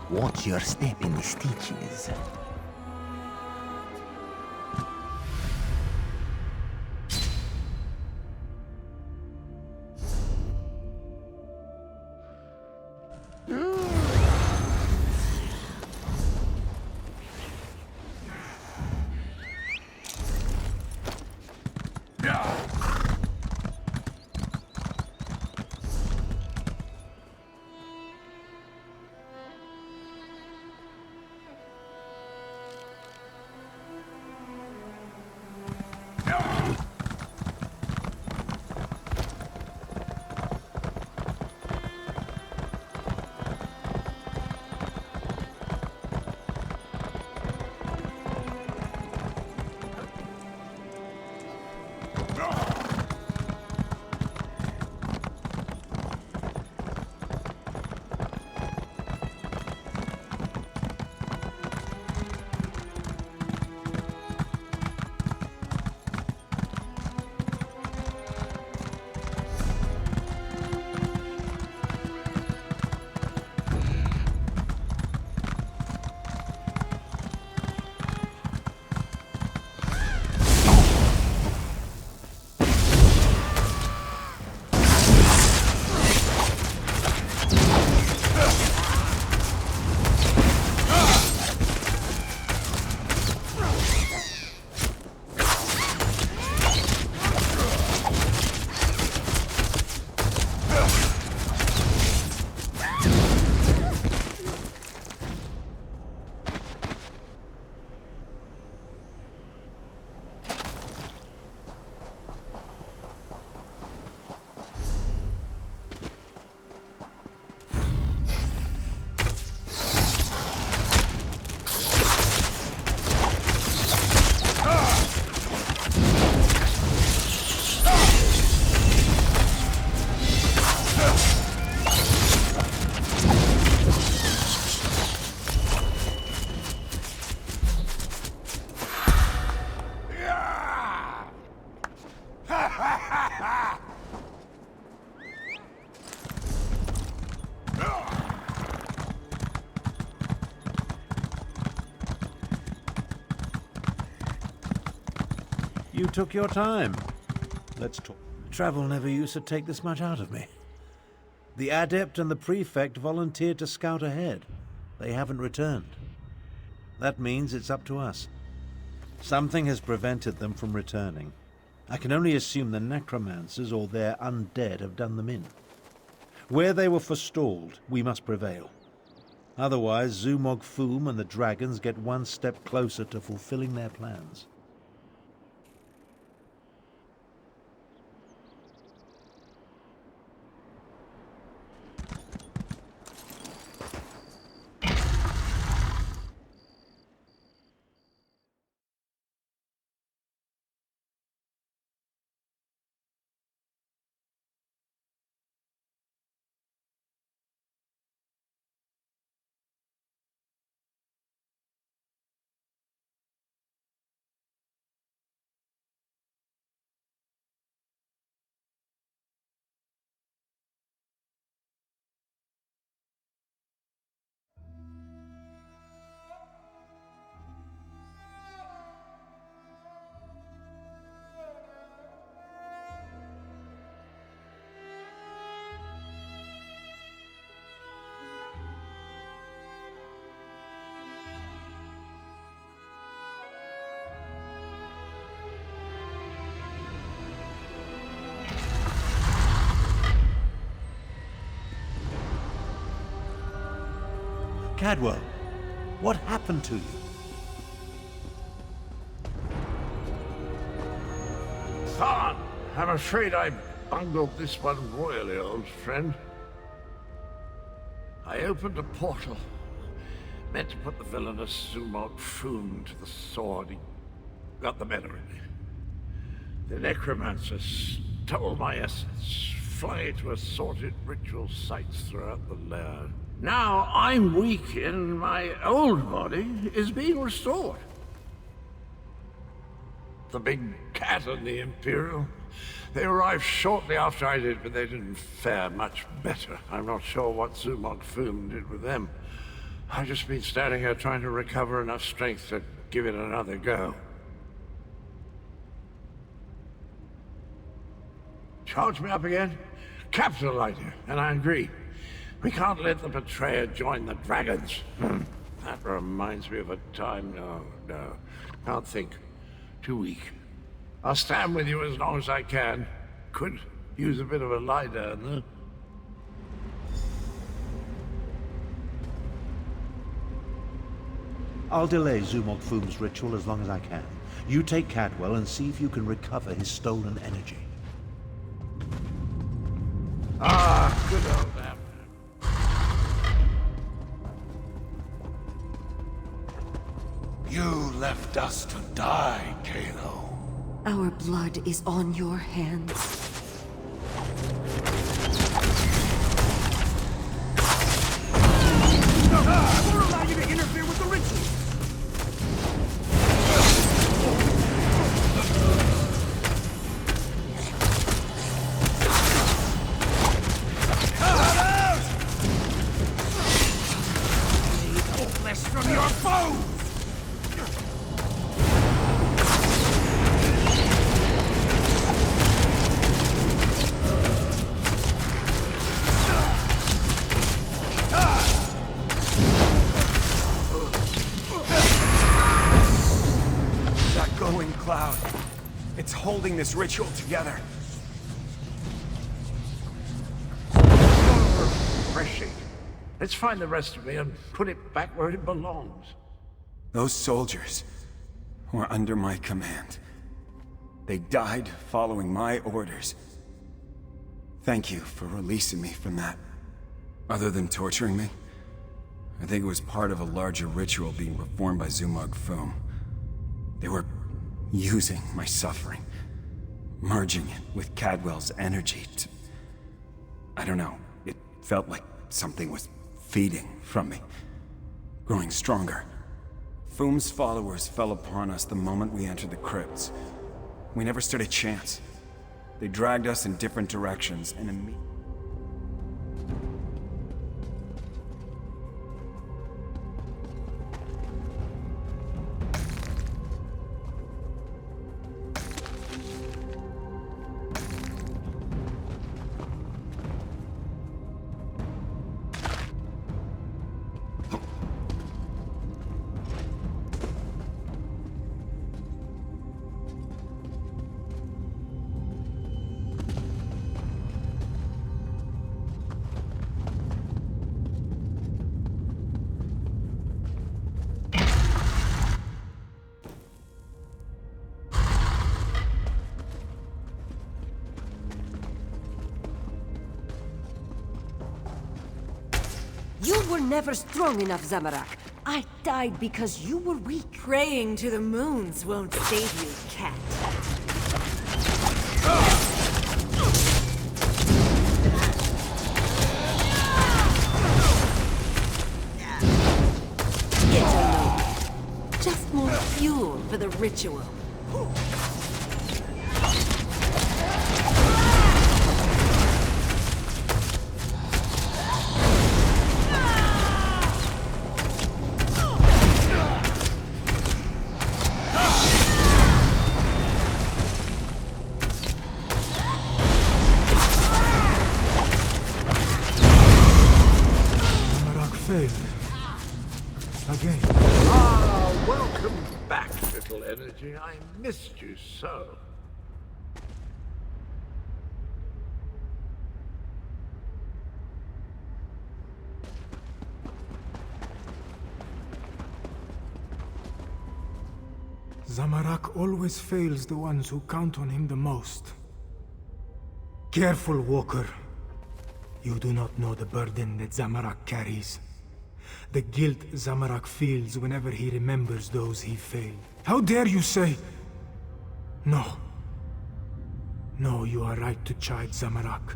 Watch your step in the stitches. You took your time. Let's talk. Travel never used to take this much out of me. The adept and the prefect volunteered to scout ahead. They haven't returned. That means it's up to us. Something has prevented them from returning. I can only assume the necromancers or their undead have done them in. Where they were forestalled, we must prevail. Otherwise, Zumog Foom and the dragons get one step closer to fulfilling their plans. Cadwell, what happened to you? Tharn, I'm afraid I bungled this one royally, old friend. I opened a portal, meant to put the villainous Zumog Foom to the sword. He got the better of me. The necromancers stole my essence, flung it to assorted ritual sites throughout the lair. Now I'm weak and my old body is being restored. The big cat and the Imperial, They arrived shortly after I did, but they didn't fare much better. I'm not sure what Zumog Foom did with them. I've just been standing here trying to recover enough strength to give it another go. Charge me up again? Capital idea, and I agree. We can't let the betrayer join the dragons. That reminds me of a time... No. Can't think. Too weak. I'll stand with you as long as I can. Could use a bit of a lie down, though. I'll delay Zumog Foom's ritual as long as I can. You take Cadwell and see if you can recover his stolen energy. Ah, good old Abner. You left us to die, Kalo. Our blood is on your hands. I won't allow you to interfere with the ritual! Hopeless from your foes! Cloud. It's holding this ritual together. Refreshing. Let's find the rest of me and put it back where it belongs. Those soldiers were under my command. They died following my orders. Thank you for releasing me from that. Other than torturing me, I think it was part of a larger ritual being performed by Zumog Foom. They were using my suffering, merging it with Cadwell's energy to... I don't know, it felt like something was feeding from me, growing stronger. Foom's followers fell upon us the moment we entered the crypts. We never stood a chance. They dragged us in different directions and immediately... You were never strong enough, Zamorak. I died because you were weak. Praying to the moons won't save you, cat. Get alone. Just more fuel for the ritual. Again. Ah, welcome back, little energy. I missed you so. Zamorak always fails the ones who count on him the most. Careful, Walker. You do not know the burden that Zamorak carries. The guilt Zamorak feels whenever he remembers those he failed. How dare you say... No. No, you are right to chide Zamorak.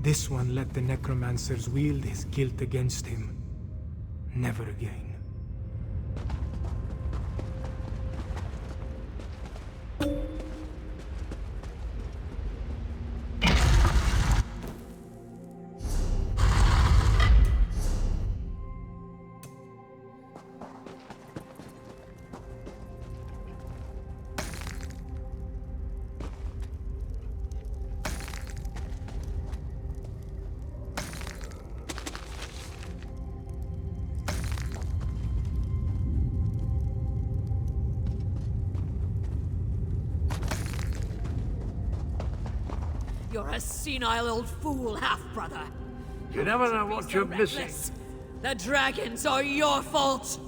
This one let the necromancers wield his guilt against him. Never again. a senile old fool half-brother. You never know what you're missing. Reckless. The dragons are your fault!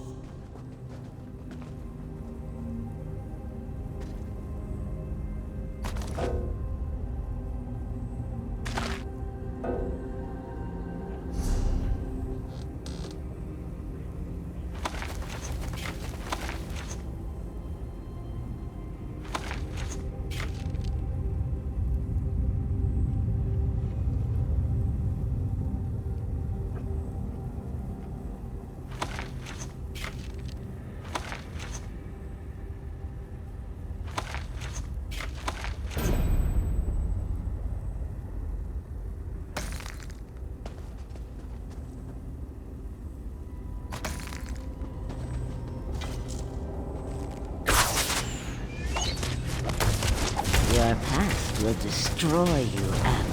Your past will destroy you, Amber.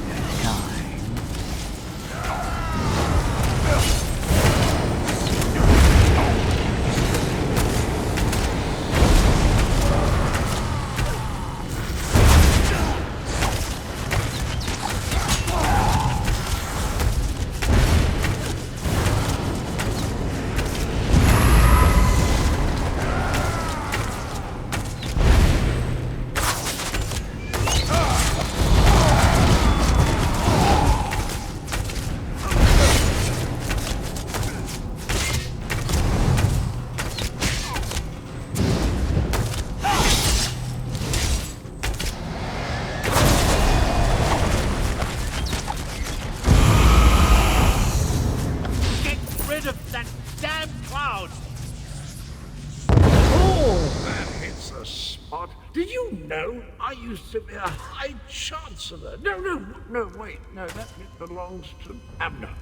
Did you know I used to be a High Chancellor? No, wait. No, that bit belongs to Abner.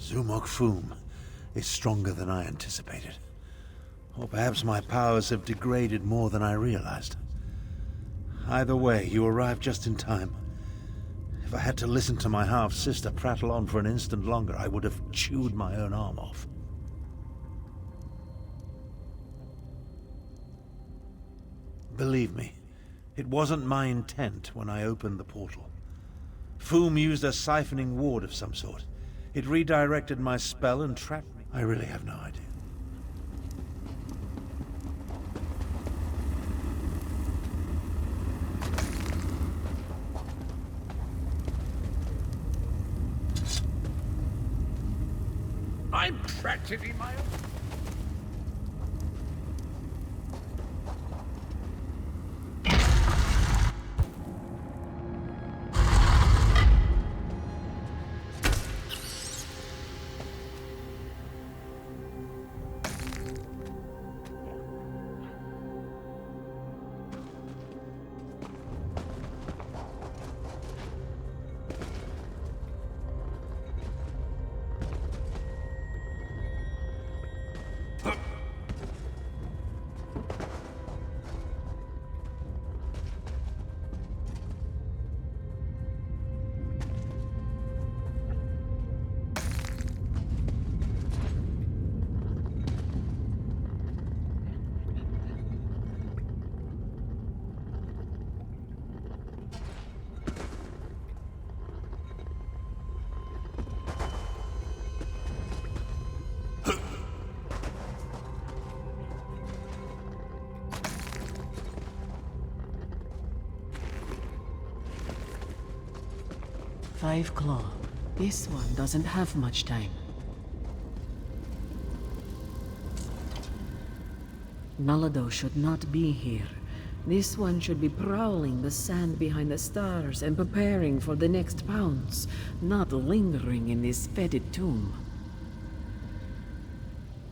Zumok Foom is stronger than I anticipated. Or perhaps my powers have degraded more than I realized. Either way, you arrived just in time. If I had to listen to my half-sister prattle on for an instant longer, I would have chewed my own arm off. Believe me, it wasn't my intent when I opened the portal. Foom used a siphoning ward of some sort. It redirected my spell and trapped me. I really have no idea. I'm practically my own. Five Claw. This one doesn't have much time. Nalado should not be here. This one should be prowling the sand behind the stars and preparing for the next pounce, not lingering in this fetid tomb.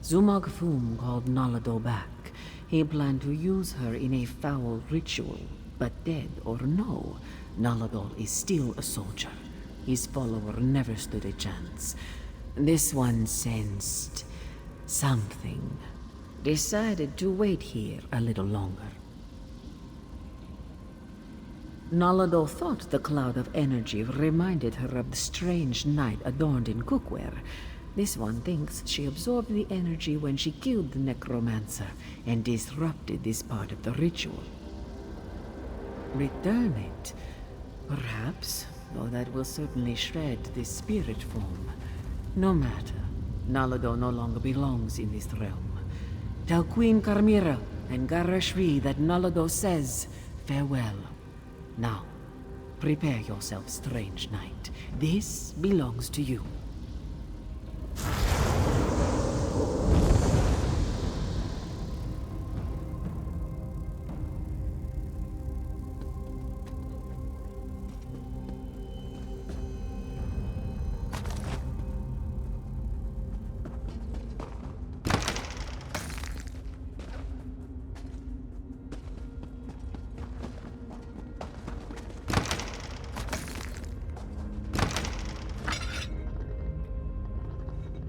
Zumog Foom called Nalado back. He planned to use her in a foul ritual, but dead or no, Nalado is still a soldier. His follower never stood a chance. This one sensed something. Decided to wait here a little longer. Nalado thought the cloud of energy reminded her of the strange knight adorned in cookware, This one thinks she absorbed the energy when she killed the necromancer and disrupted this part of the ritual. Return it, perhaps, though that will certainly shred this spirit form. No matter. Nalado no longer belongs in this realm. Tell Queen Carmira and Garashri that Nalado says farewell. Now, prepare yourself, strange knight. This belongs to you.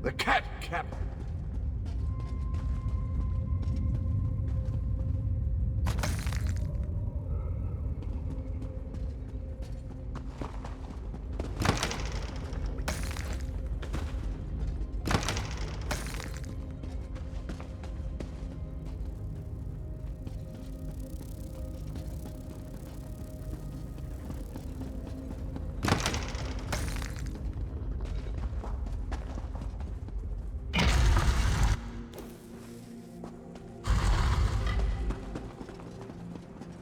The cat cap.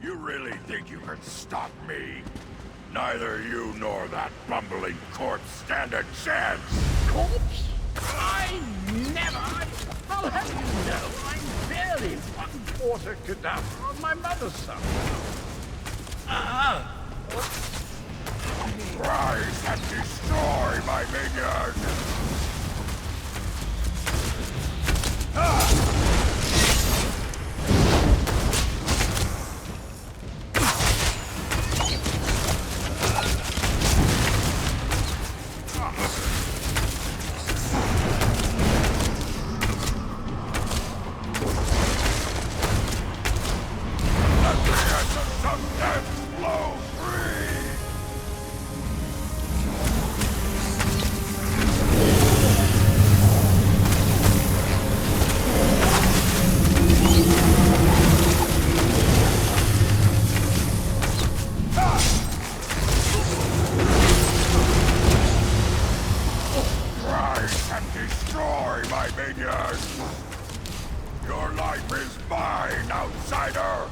You really think you can stop me? Neither you nor that bumbling corpse stand a chance! Corpse? I never! I'll have you know, I'm barely 1/4 cadaver on my mother's side. Rise and destroy my minions! Your life is mine, outsider!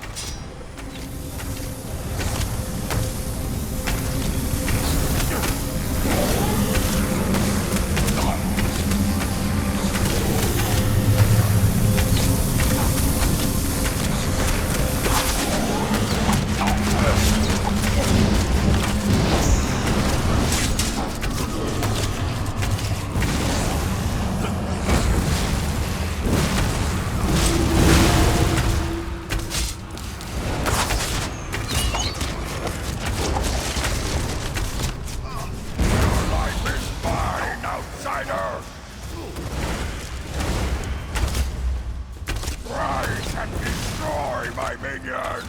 Rise and destroy my minions!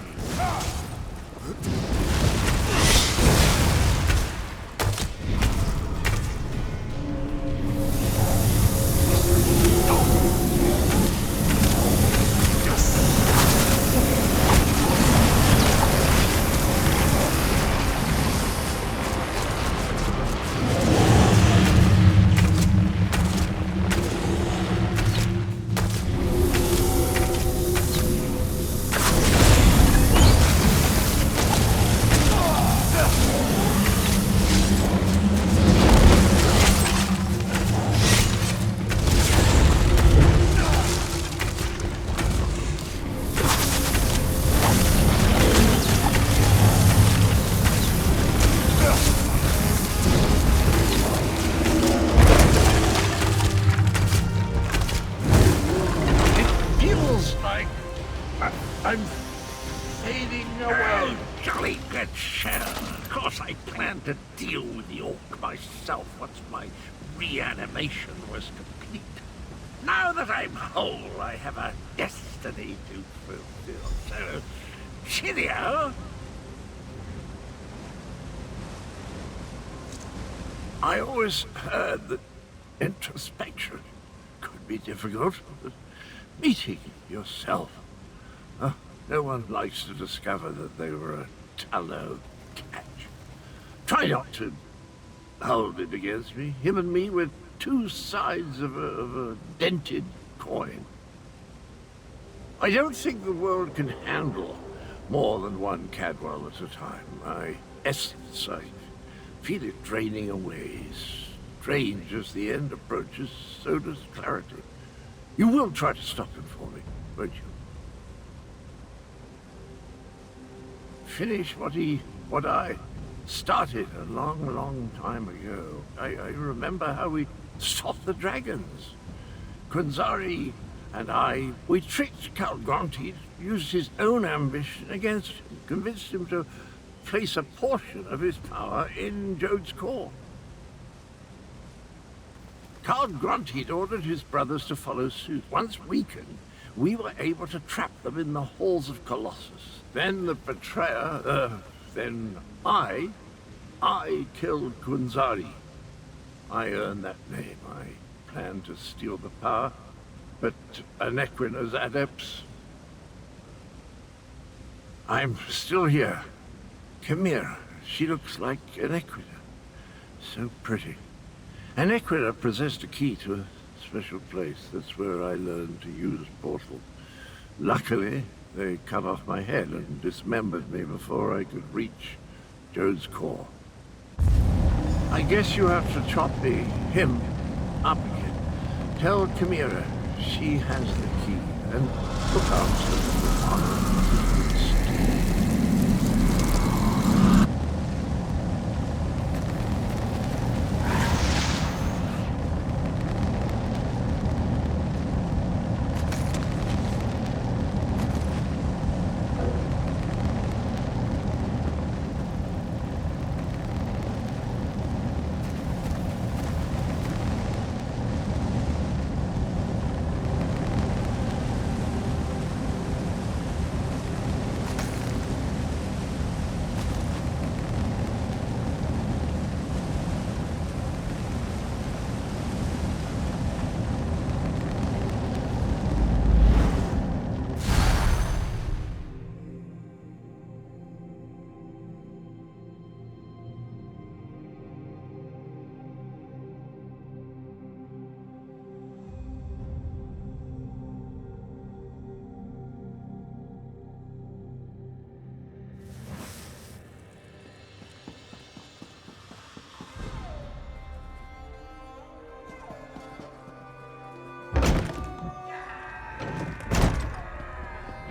I'm fading away. Jolly good shell. Of course I plan to deal with the orc myself once my reanimation was complete. Now that I'm whole, I have a destiny to fulfill. So, cheerio. I always heard that Introspection could be difficult, but meeting yourself. No one likes to discover that they were a tallow catch. Try not to hold it against me. Him and me were two sides of a dented coin. I don't think the world can handle more than one Cadwell at a time. My essence, I feel it draining away. Strange as the end approaches, so does clarity. You will try to stop him for me, won't you? Finish what I started a long, long time ago. I remember how we stopped the dragons. Kunzari and I, we tricked Count Gronti, used his own ambition against him, convinced him to place a portion of his power in Jode's core. Count Gronti ordered his brothers to follow suit. Once weakened, we were able to trap them in the halls of Colossus. Then the betrayer, then I killed Kunzari. I earned that name. I planned to steal the power, but Anequina's adepts... I'm still here. Chimera, she looks like Anequina. So pretty. Anequina possessed a key to a special place. That's where I learned to use portals. Luckily, they cut off my head and dismembered me before I could reach Jode's core. I guess you have to chop him up again. Tell Chimera she has the key, and look after the honor.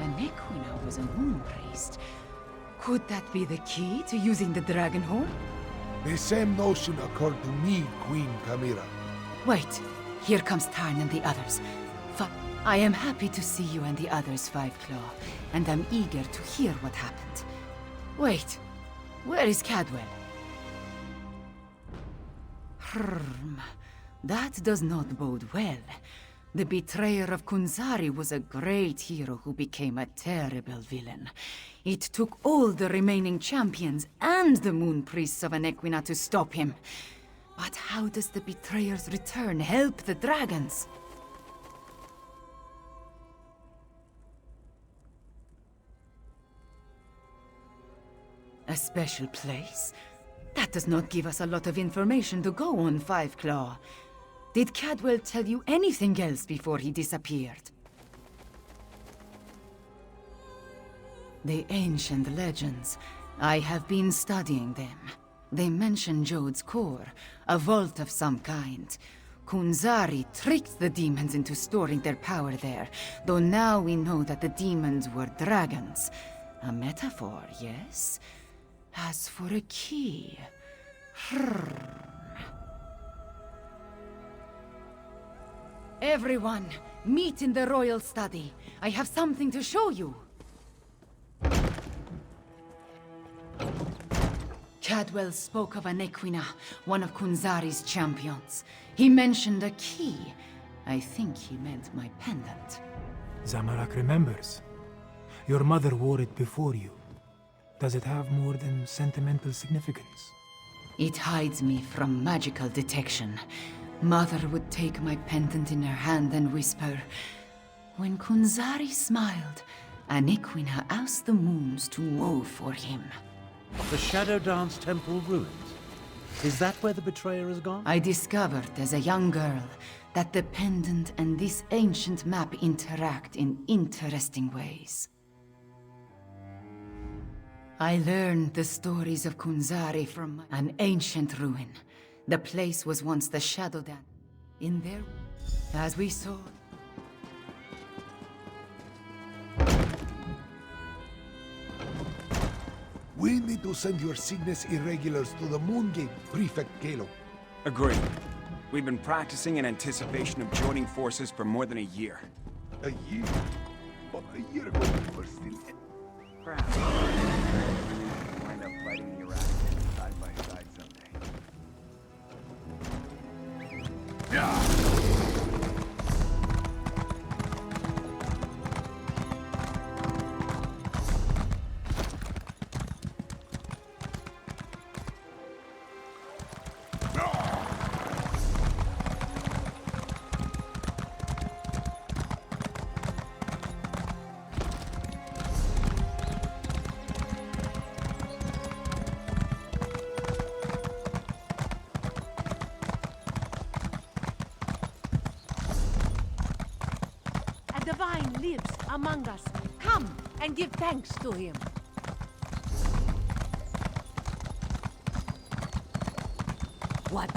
Anequina was a moon priest. Could that be the key to using the dragon horn? The same notion occurred to me, Queen Chimera. Wait, here comes Tarn and the others. I am happy to see you and the others, Five Claw, and I'm eager to hear what happened. Wait, where is Cadwell? That does not bode well. The betrayer of Kunzari was a great hero who became a terrible villain. It took all the remaining champions and the moon priests of Anequina to stop him. But how does the betrayer's return help the dragons? A special place? That does not give us a lot of information to go on, Five Claw. Did Cadwell tell you anything else before he disappeared? The ancient legends. I have been studying them. They mention Jode's core, a vault of some kind. Kunzari tricked the demons into storing their power there, though now we know that the demons were dragons. A metaphor, yes? As for a key... Everyone, meet in the royal study. I have something to show you. Cadwell spoke of Anequina, one of Kunzari's champions. He mentioned a key. I think he meant my pendant. Zamorak remembers. Your mother wore it before you. Does it have more than sentimental significance? It hides me from magical detection. Mother would take my pendant in her hand and whisper, "When Kunzari smiled, Aniquina asked the moons to move for him." The Shadow Dance Temple ruins. Is that where the betrayer has gone? I discovered as a young girl that the pendant and this ancient map interact in interesting ways. I learned the stories of Kunzari from an ancient ruin. The place was once the Shadow Dance. In there, as we saw... We need to send your Cygnus irregulars to the Moon Gate, Prefect Kalo. Agreed. We've been practicing in anticipation of joining forces for more than a year. A year? But a year ago we were still... Perhaps. Wind up fighting the Iraqis side by side someday. A divine lives among us. Come and give thanks to him. What?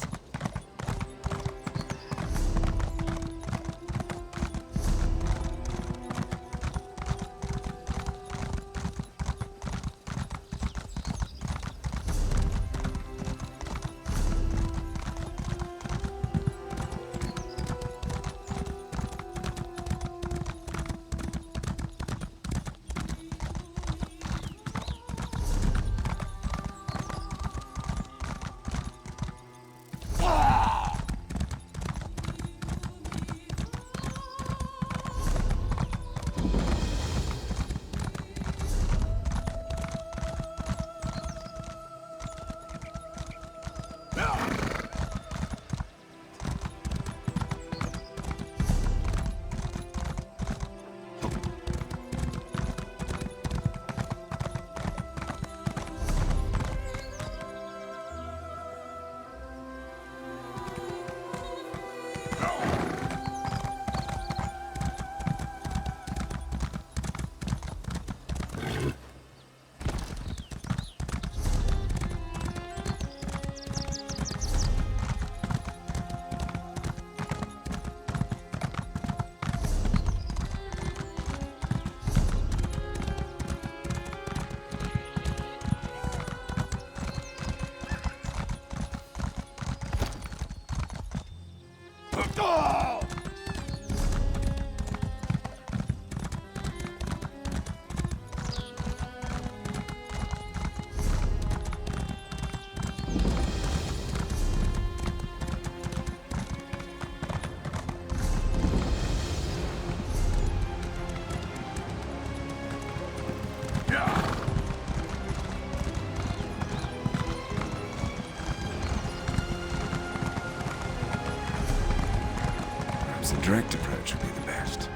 Perhaps a direct approach would be the best.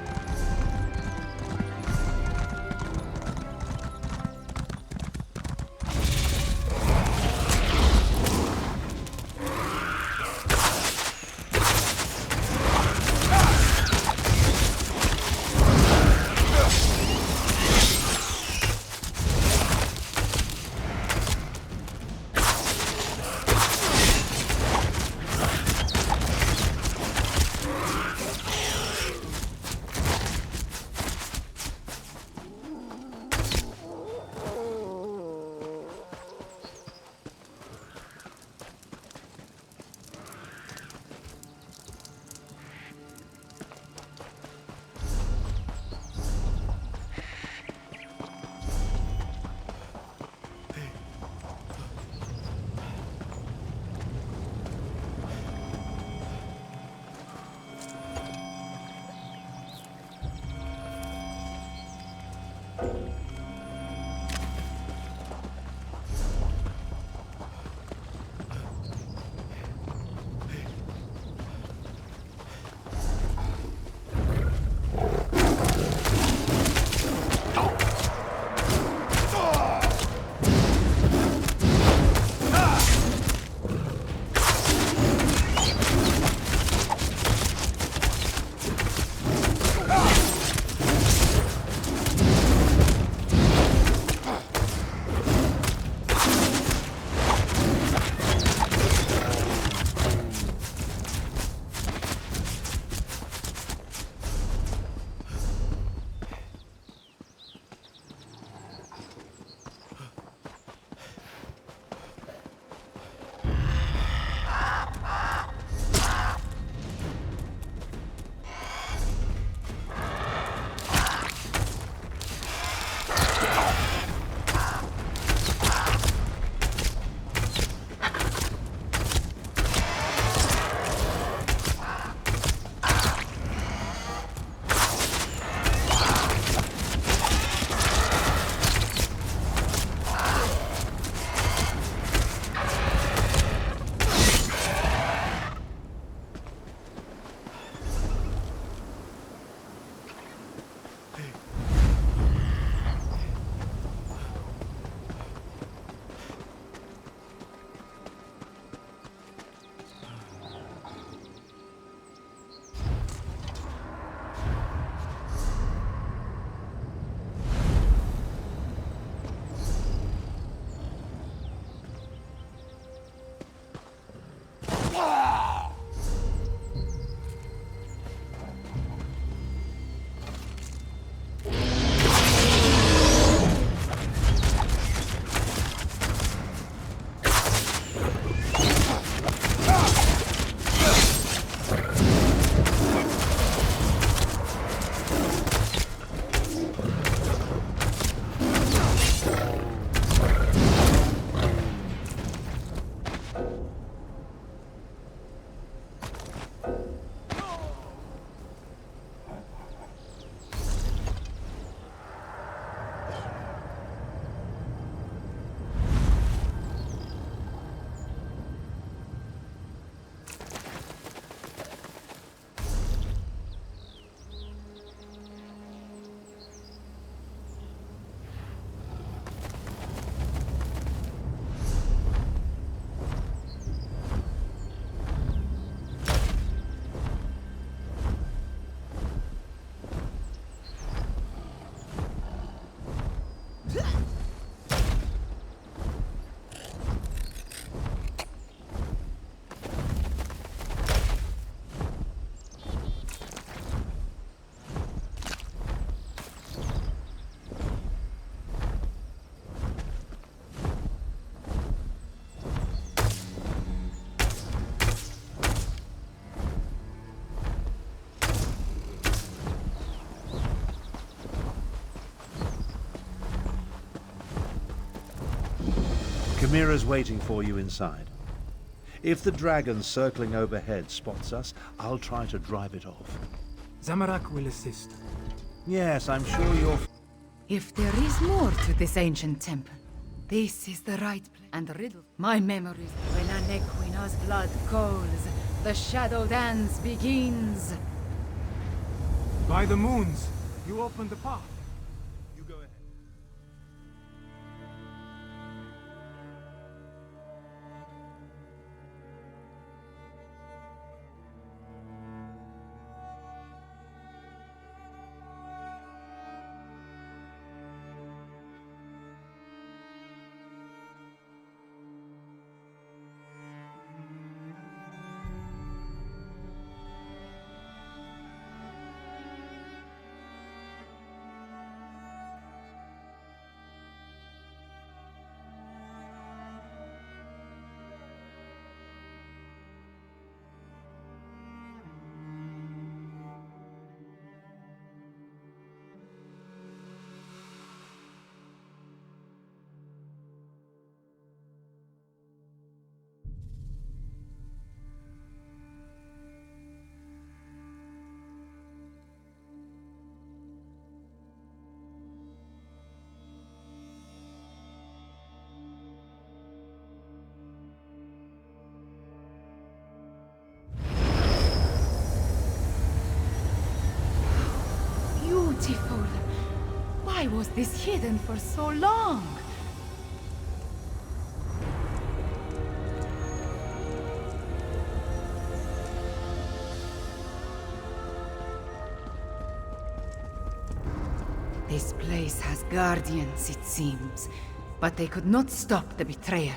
Chimera's waiting for you inside. If the dragon circling overhead spots us, I'll try to drive it off. Zamorak will assist. Yes, I'm sure you're... If there is more to this ancient temple, this is the right place. And the riddle. My memories. When Anequina's blood calls, the shadow dance begins. By the moons, you open the path. You go ahead. Beautiful. Why was this hidden for so long? This place has guardians, it seems, but they could not stop the betrayer.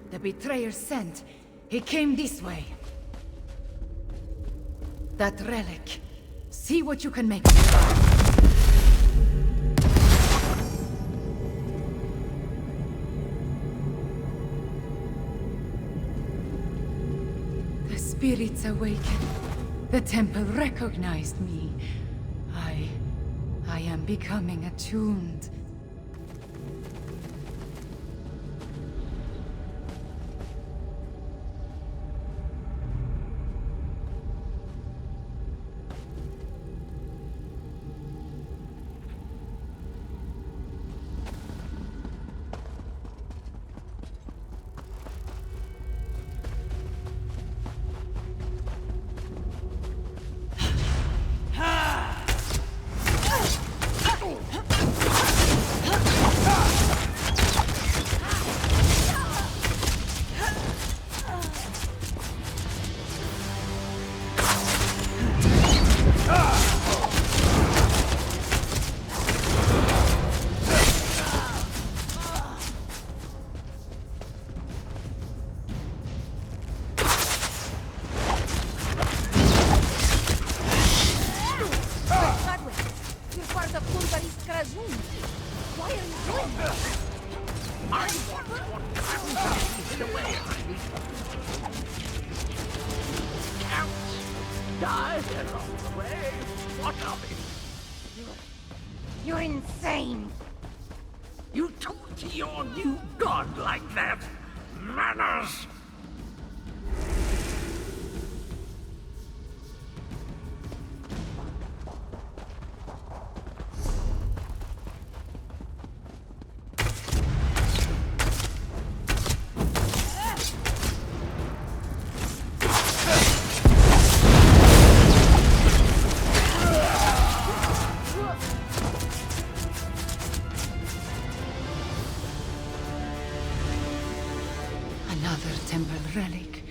The betrayer sent. He came this way. That relic. See what you can make of it. spirits awaken. The temple recognized me. I am becoming attuned. You're insane! You talk to your new god like that? Manners! Another temple relic.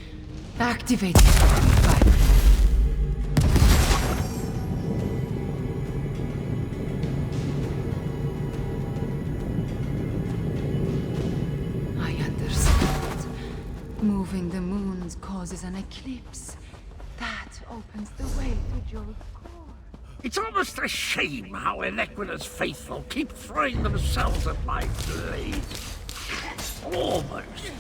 Activated. I understand. Moving the moons causes an eclipse. That opens the way to Jode's core. It's almost a shame how Enequida's faithful keep throwing themselves at my blade. Almost.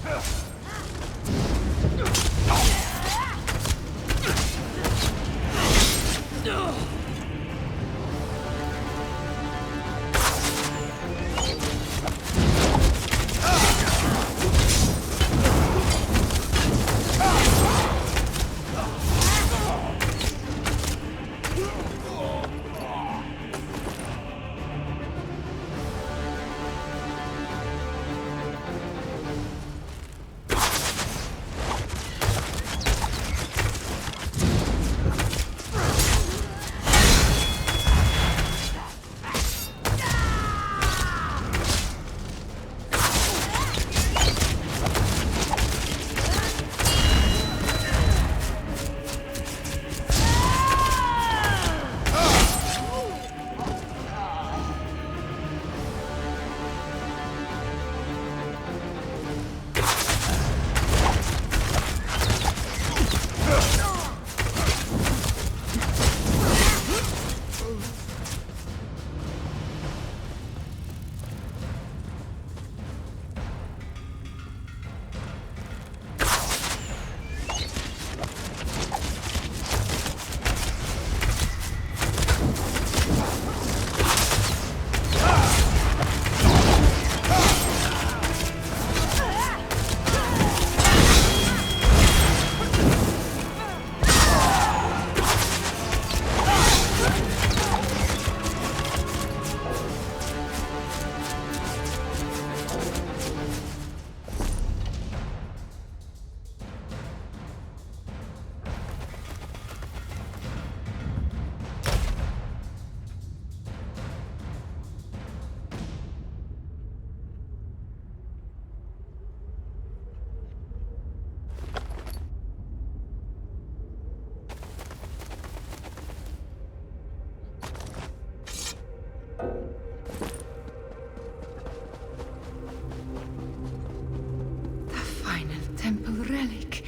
Temple relic.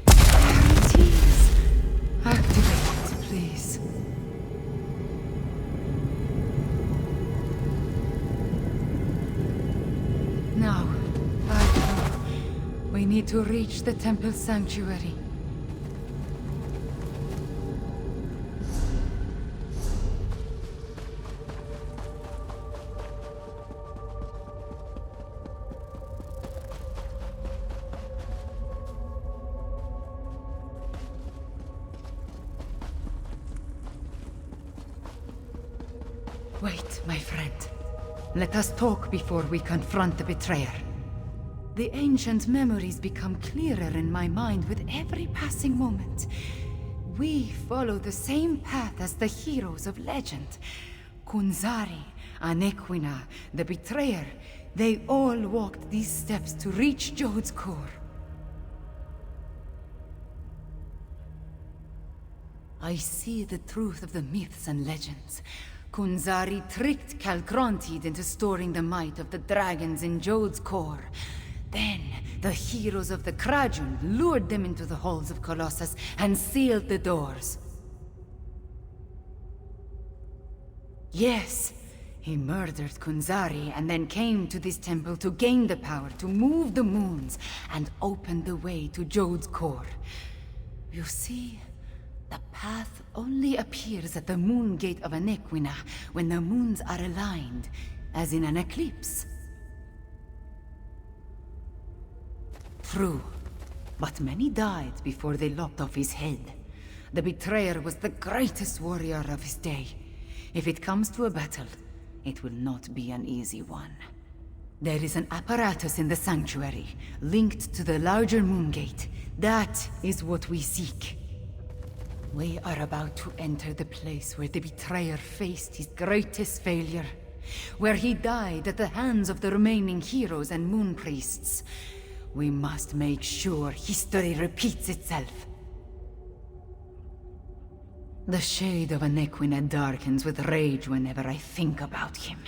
There it is. Activate it, please. Now, we need to reach the temple sanctuary. Wait, my friend. Let us talk before we confront the betrayer. The ancient memories become clearer in my mind with every passing moment. We follow the same path as the heroes of legend. Kunzari, Anequina, the betrayer, they all walked these steps to reach Jode's core. I see the truth of the myths and legends. Kunzari tricked Calgrontiid into storing the might of the dragons in Jode's core. Then, the heroes of the Krajun lured them into the halls of Colossus and sealed the doors. Yes, he murdered Kunzari and then came to this temple to gain the power to move the moons and open the way to Jode's core. You see, the path only appears at the moon gate of Anequina when the moons are aligned, as in an eclipse. True, but many died before they lopped off his head. The betrayer was the greatest warrior of his day. If it comes to a battle, it will not be an easy one. There is an apparatus in the sanctuary, linked to the larger moon gate. That is what we seek. We are about to enter the place where the betrayer faced his greatest failure, where he died at the hands of the remaining heroes and moon priests. We must make sure history repeats itself. The shade of Anequina darkens with rage whenever I think about him.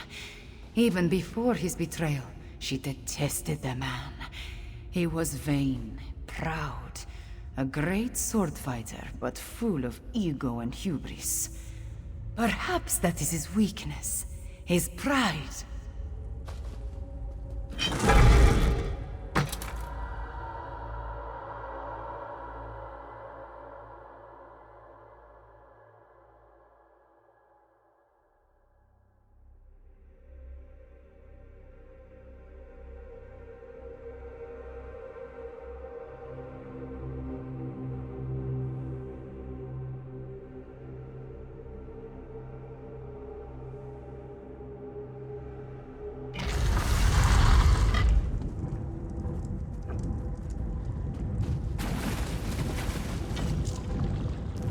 Even before his betrayal, she detested the man. He was vain, proud, a great sword fighter, but full of ego and hubris. Perhaps that is his weakness, his pride.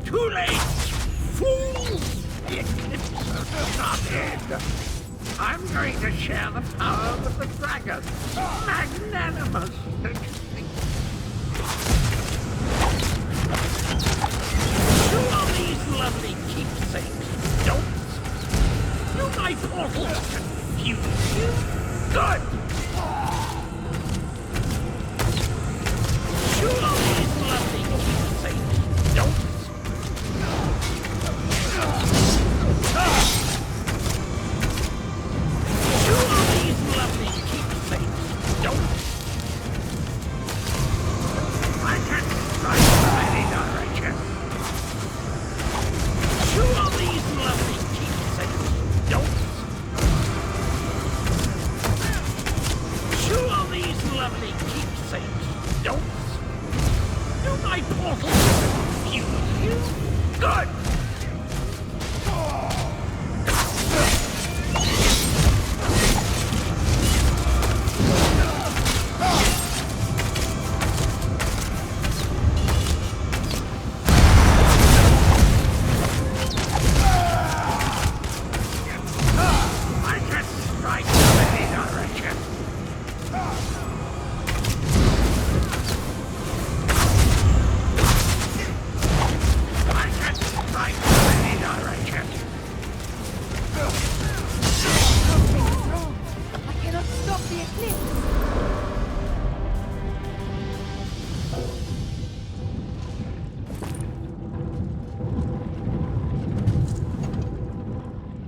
Too late! Fools! The eclipse does not end. I'm going to share the power with the dragon. Magnanimous! Who are these lovely keepsakes? Don't! Do my portals confuse you? Good! Who are these lovely keepsakes? Don't!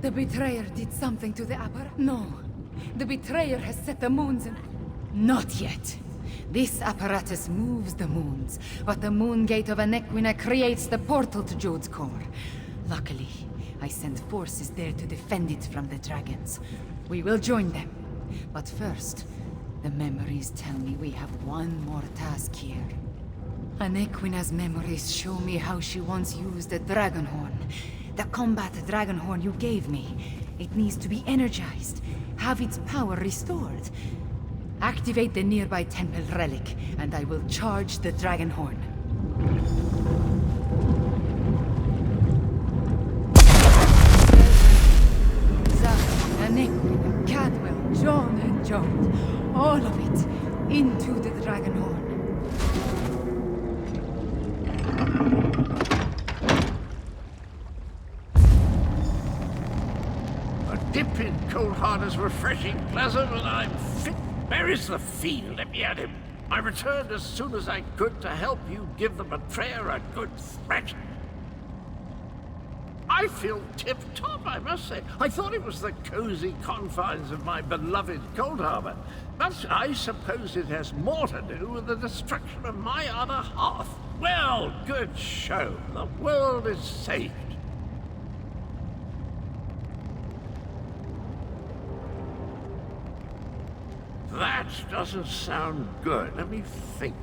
The betrayer did something to the apparatus? No. The betrayer has set the moons in... Not yet. This apparatus moves the moons, but the moon gate of Anequina creates the portal to Jode's core. Luckily, I sent forces there to defend it from the dragons. We will join them. But first, the memories tell me we have one more task here. Anequina's memories show me how she once used the dragon horn. The combat dragon horn you gave me. It needs to be energized, have its power restored. Activate the nearby temple relic, and I will charge the dragon horn. Aniquina, Cadwell, John, and Joan. All of it into the dragon horn. A dip in cold hard is refreshing, pleasant, and I'm fit. Where is the fiend? Let me at him. I returned as soon as I could to help you give the betrayer a good thrashing. I feel tip-top, I must say. I thought it was the cozy confines of my beloved Cold Harbor, but I suppose it has more to do with the destruction of my other half. Well, good show. The world is saved. That doesn't sound good. Let me think.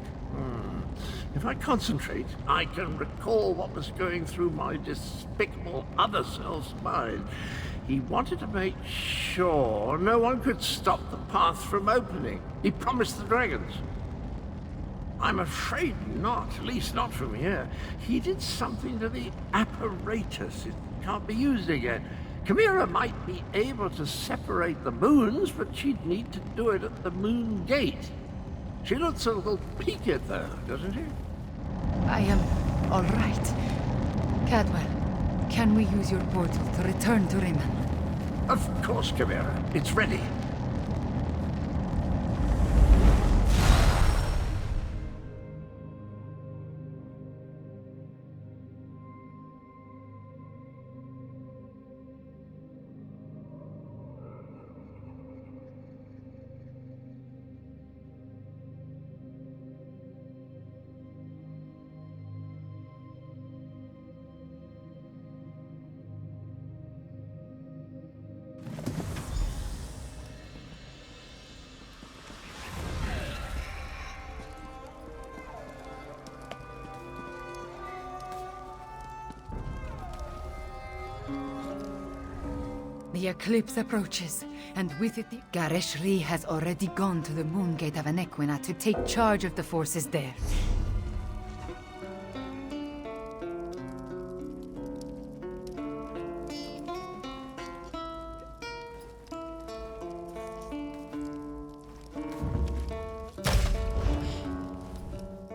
If I concentrate, I can recall what was going through my despicable other self's mind. He wanted to make sure no one could stop the path from opening. He promised the dragons. I'm afraid not, at least not from here. He did something to the apparatus. It can't be used again. Chimera might be able to separate the moons, but she'd need to do it at the moon gate. She looks a little peaked, though, doesn't she? I am all right. Cadwell, can we use your portal to return to Riemann? Of course, Chimera. It's ready. The eclipse approaches, and with it, Gareshri has already gone to the moon gate of Aniquina to take charge of the forces there.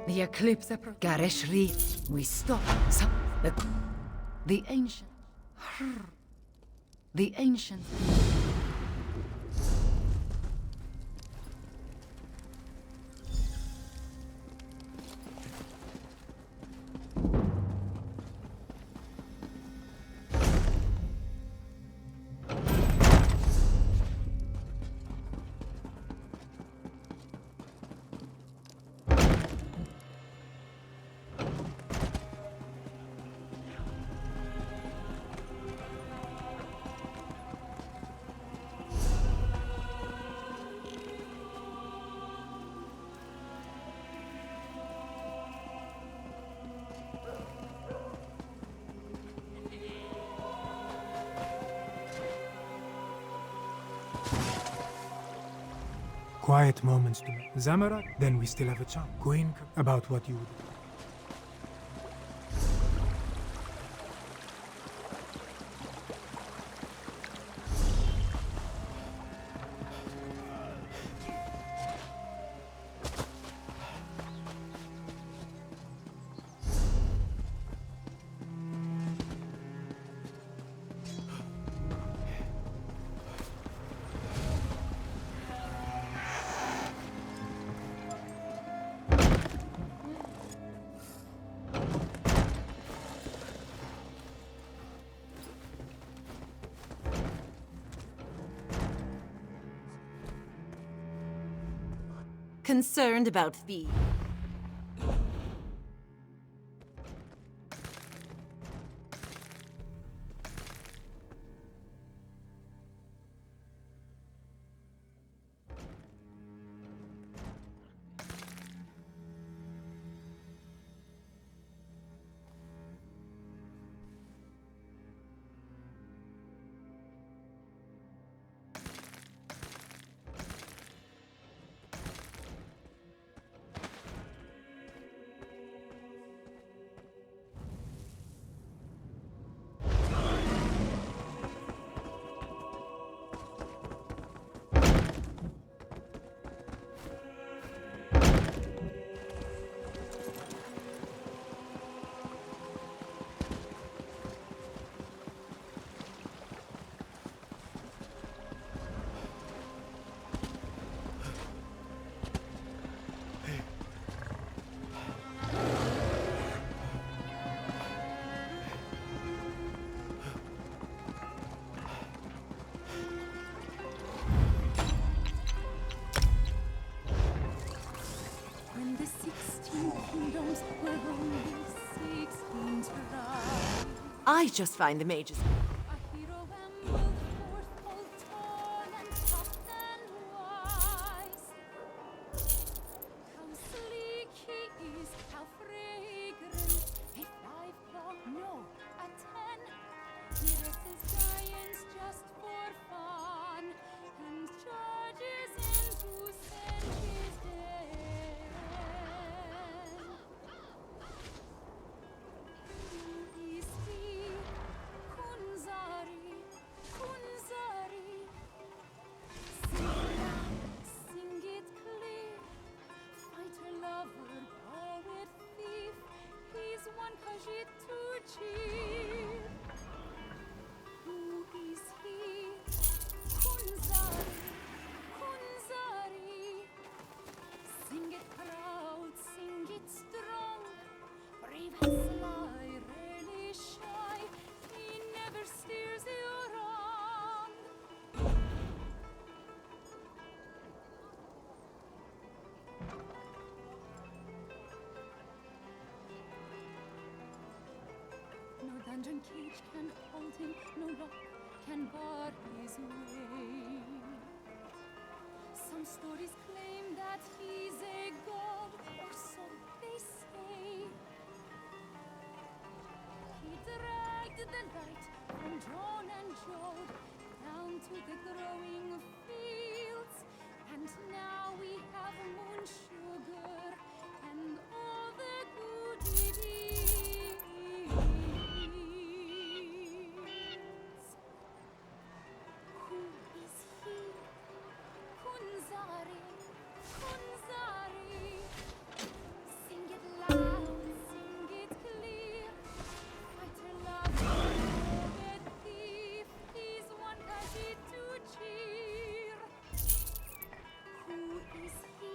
The eclipse approaches. Gareshri, we stop. The ancient. The ancient. Quiet moments to me. Zamarak, then we still have a chance. Queen, about what you would do. Concerned about thee. the 16 kingdoms were only 16 tribes. I just find the mages. A hero ambled forth, all tall and tough and wise. How sleek he is, how fragrant. A 5 claw, no, a 10. He wrestles giants just for fun and charges into Senji's den. Who is he? Kunzari, Kunzari. Sing it clear. Fighter, lover, poet, thief. He's one Khajiit to cheer. Who is he? Kunzari, Kunzari. Sing it proud, sing it strong. Brave and sly, rarely shy. He never steers you wrong. No dungeon cage can hold him, no lock can bar his way. Some stories claim that he's a god, or so they say. He dragged the light from Dawn and Jode down to the growing fields, and now we have moon sugar and all the goodies. Who is he? Kunzari, Kunzari. Sing it loud, sing it clear. Fighter, lover, poet, thief. He's one Khajiit to cheer. Who is he?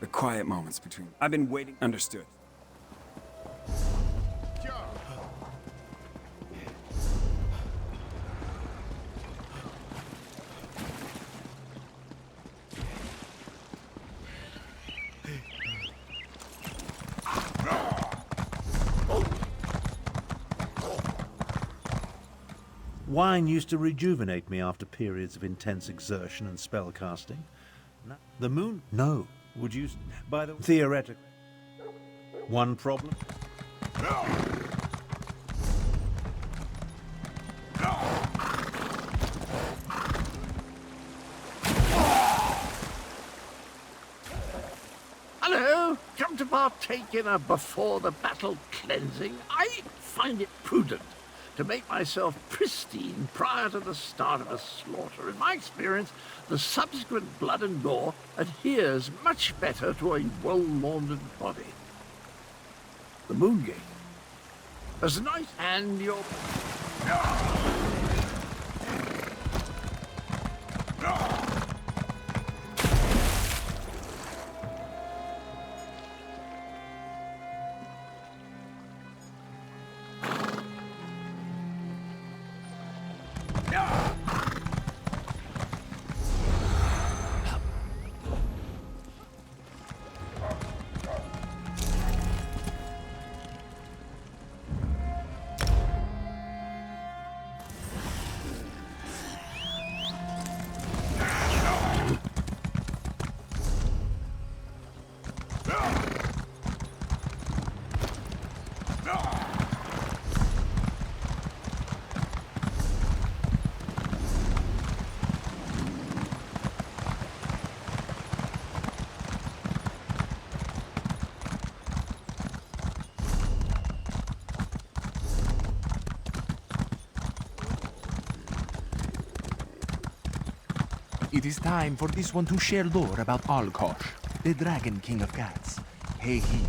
The quiet moments between... I've been waiting... Understood. Wine used to rejuvenate me after periods of intense exertion and spell casting. The moon? No. Would you... By the... Theoretically. One problem? Hello! Come to partake in a before-the-battle cleansing? I find it prudent to make myself pristine prior to the start of a slaughter. In my experience, the subsequent blood and gore adheres much better to a well-laundered body. The Moon Gate. As nice and your... It is time for this one to share lore about Alkosh, the Dragon King of Cats. Hey heed.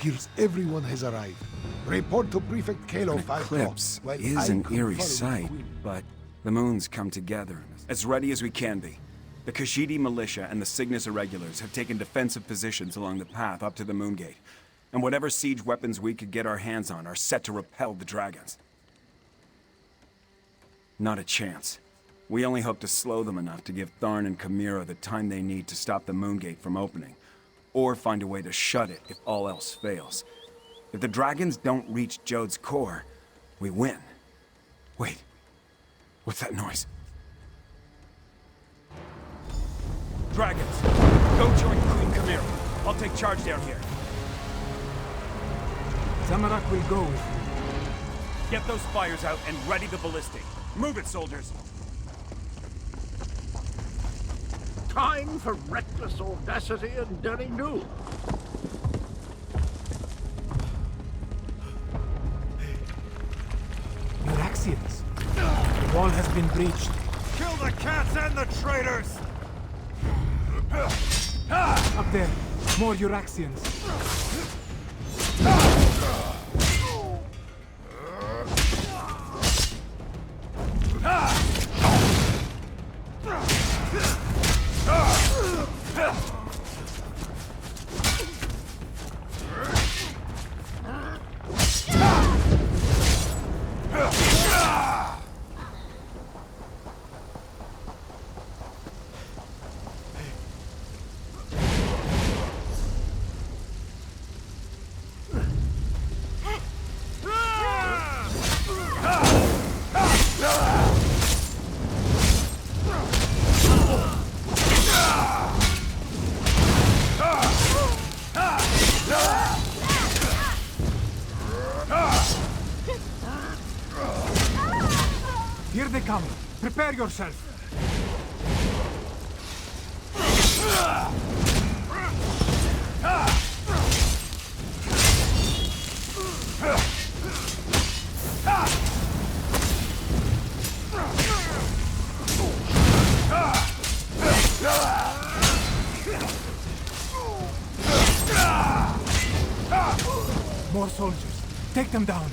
appears everyone has arrived. Report to Prefect Kalo An 5 eclipse o'clock, while is I an confer eerie with sight, Queen. but the moon's come together, as ready as we can be. The Kashidi militia and the Cygnus irregulars have taken defensive positions along the path up to the Moongate, and whatever siege weapons we could get our hands on are set to repel the dragons. Not a chance. We only hope to slow them enough to give Tharn and Chimera the time they need to stop the Moongate from opening, or find a way to shut it if all else fails. If the dragons don't reach Jode's core, we win. Wait, what's that noise? Dragons, go join Queen Chimera. I'll take charge down here. Zamorak will go with you. Get those fires out and ready the ballistic. Move it, soldiers! Time for reckless audacity and daring do. Euraxians. The wall has been breached. Kill the cats and the traitors! Up there. More Euraxians. Here they come. Prepare yourself. More soldiers. Take them down.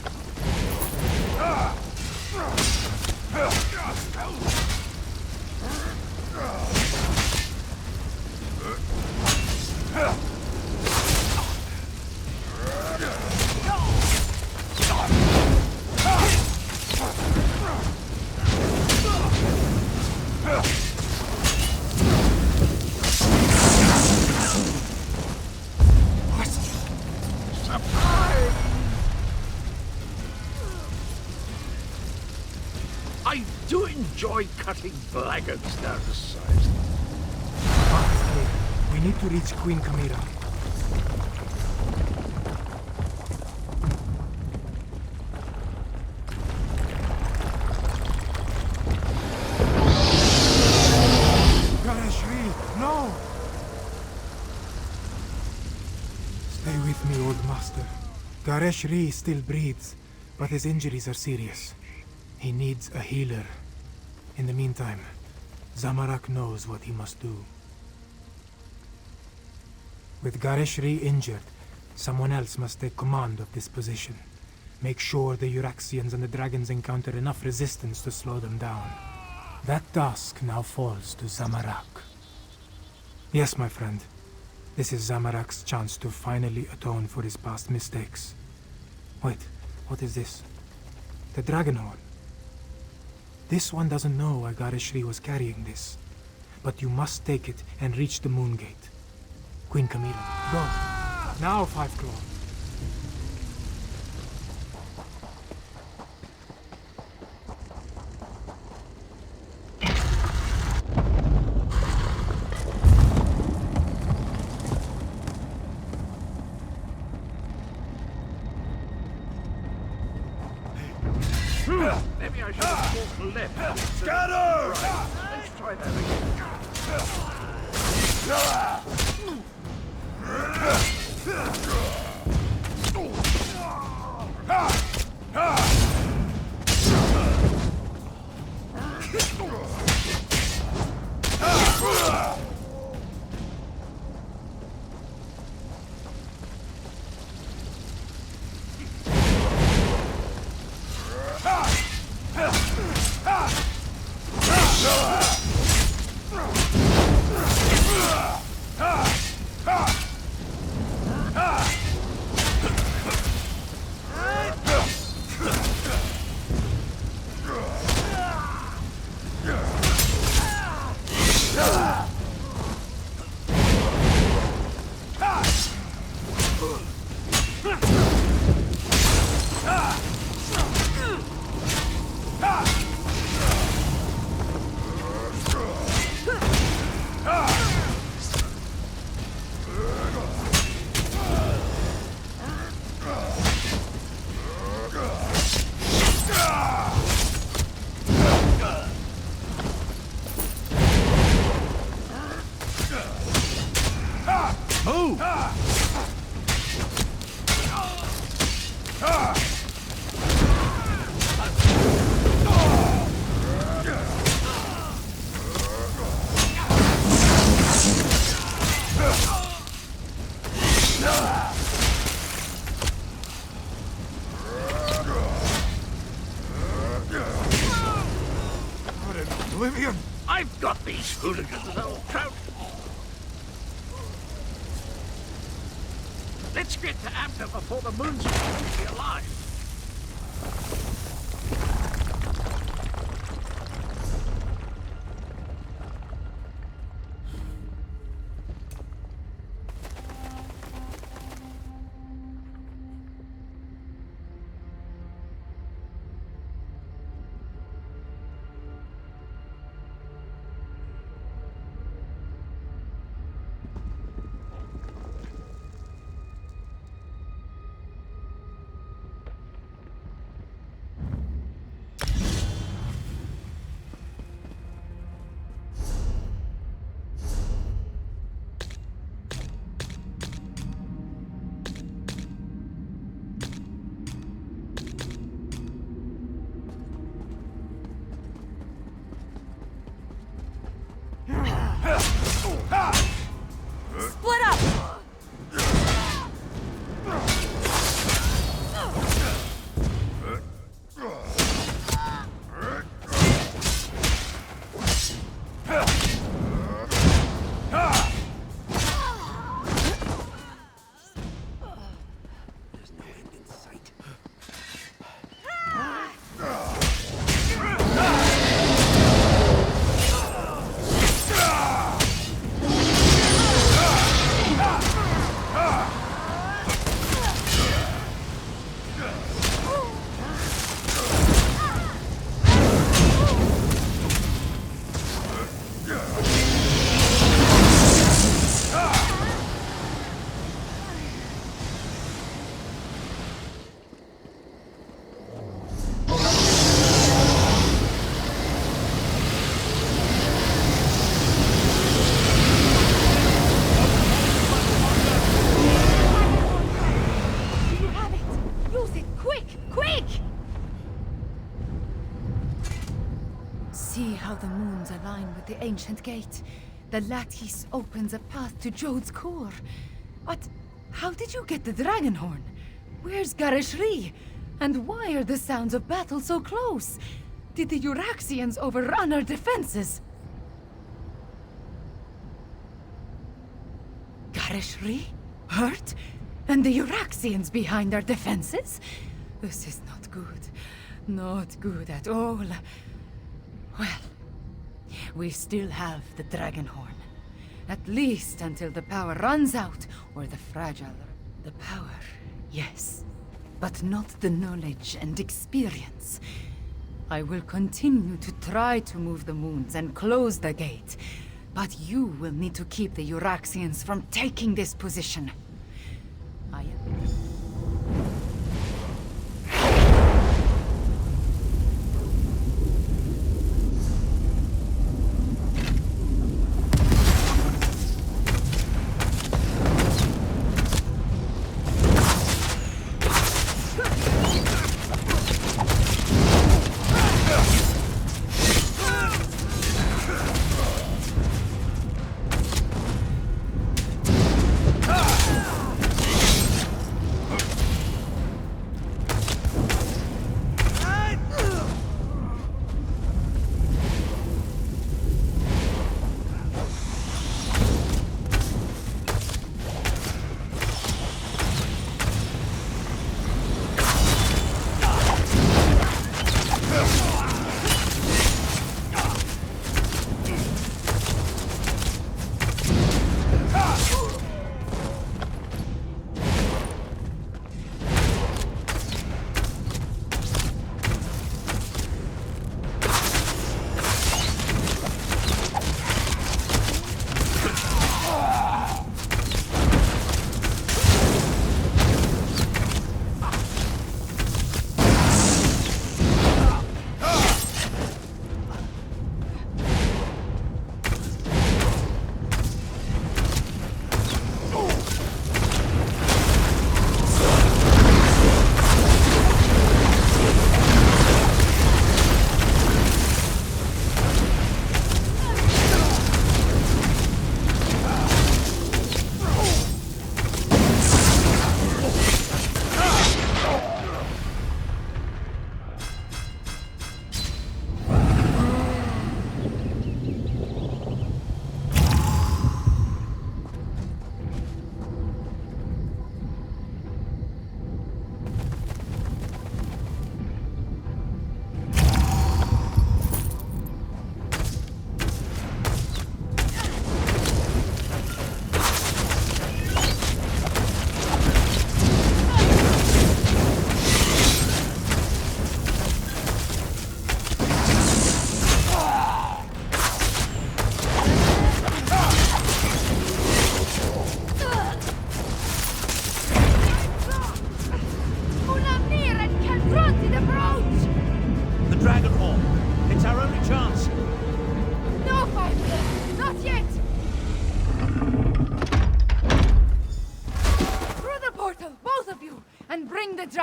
I do enjoy cutting blackguards down to size. We need to reach Queen Chimera. No! Stay with me, old master. Gareshri still breathes, but his injuries are serious. He needs a healer. In the meantime, Zamorak knows what he must do. With Gareshri injured, someone else must take command of this position. Make sure the Euraxians and the dragons encounter enough resistance to slow them down. That task now falls to Zamorak. Yes, my friend. This is Zamorak's chance to finally atone for his past mistakes. Wait, what is this? The dragon horn. This one doesn't know why Gareshri was carrying this. But you must take it and reach the Moongate. Queen Chimera, go. Now, Five Claw. Maybe I should have walked left. Scatter! Let's try that again. I've got these hooligans all trout. Let's get to Amber before the moon's completely alive. Split up! See how the moons align with the ancient gate. The lattice opens a path to Jode's core. But how did you get the dragon horn? Where's Garishri? And why are the sounds of battle so close? Did the Euraxians overrun our defenses? Garishri? Hurt? And the Euraxians behind our defenses? This is not good. Not good at all. Well, we still have the dragon horn. At least until the power runs out, or the fragile... The power, yes. But not the knowledge and experience. I will continue to try to move the moons and close the gate. But you will need to keep the Euraxians from taking this position. I am...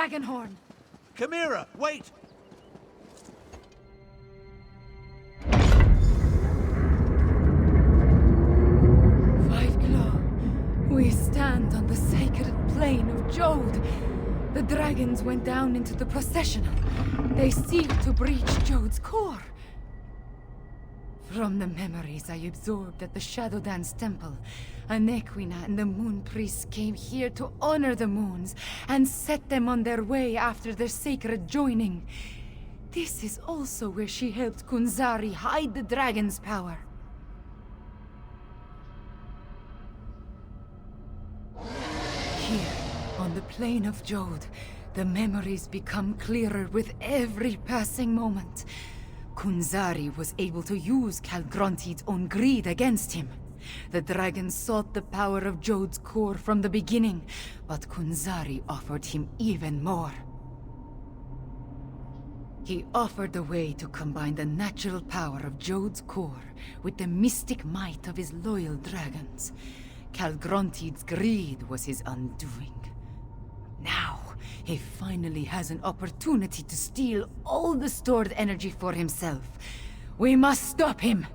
dragon horn! Chimera, wait! We stand on the sacred plane of Jode. The dragons went down into the processional. They seek to breach Jode's core. From the memories I absorbed at the Shadow Dance Temple, Anequina and the Moon Priests came here to honor the moons and set them on their way after their sacred joining. This is also where she helped Kunzari hide the dragon's power. Here, on the plane of Jode, the memories become clearer with every passing moment. Kunzari was able to use Calgronti's own greed against him. The dragon sought the power of Jode's core from the beginning, but Kunzari offered him even more. He offered a way to combine the natural power of Jode's core with the mystic might of his loyal dragons. Calgronti's greed was his undoing. Now, he finally has an opportunity to steal all the stored energy for himself. We must stop him!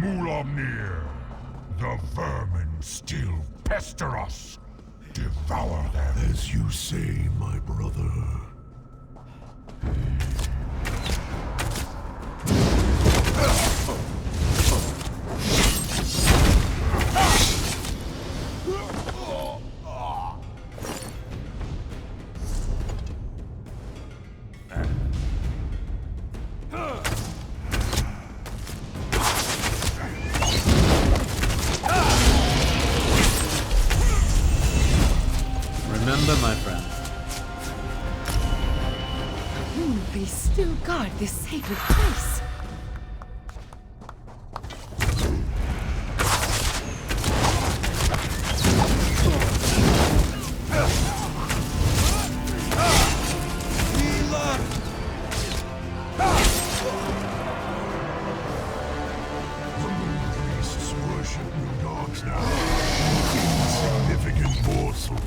Mulamnir! The vermin still pester us. Devour them. As you say, my brother. Remember, my friend. They still guard this sacred place. Priests worship new dogs now. Insignificant morsels.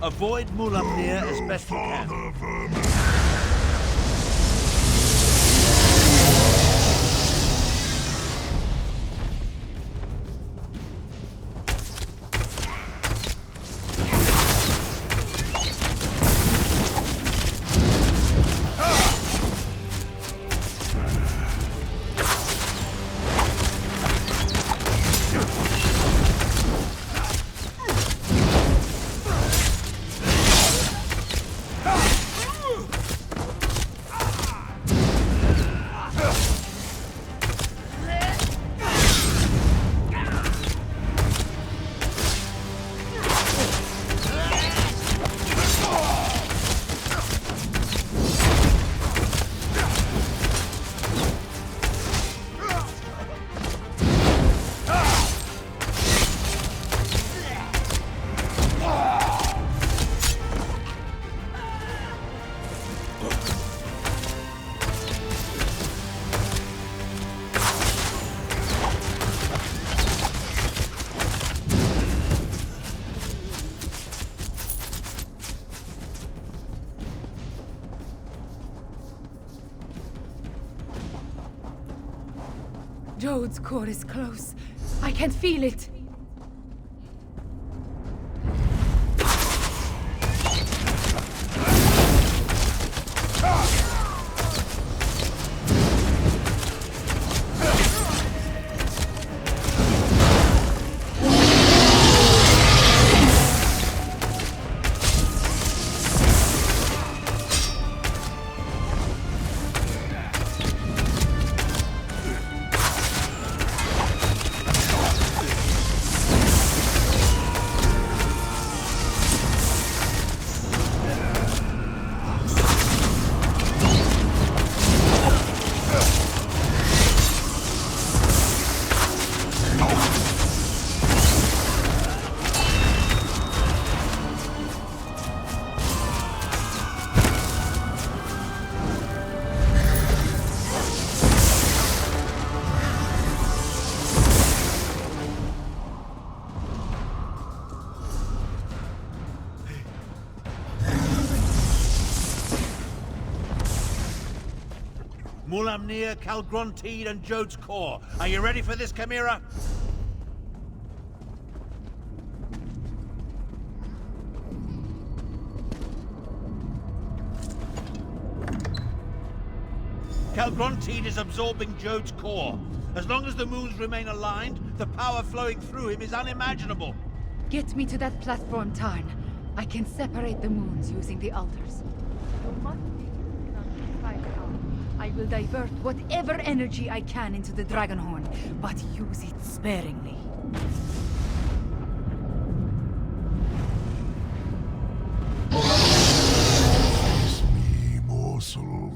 Avoid Mulamnir as best you can. Jode's core is close. I can feel it. Mulamnir, Calgrontide, and Jode's core. Are you ready for this, Chimera? Calgrontide is absorbing Jode's core. As long as the moons remain aligned, the power flowing through him is unimaginable. Get me to that platform, Tarn. I can separate the moons using the altars. You must be by the hour. I will divert whatever energy I can into the Dragonhorn, but use it sparingly. Kiss me, morsel.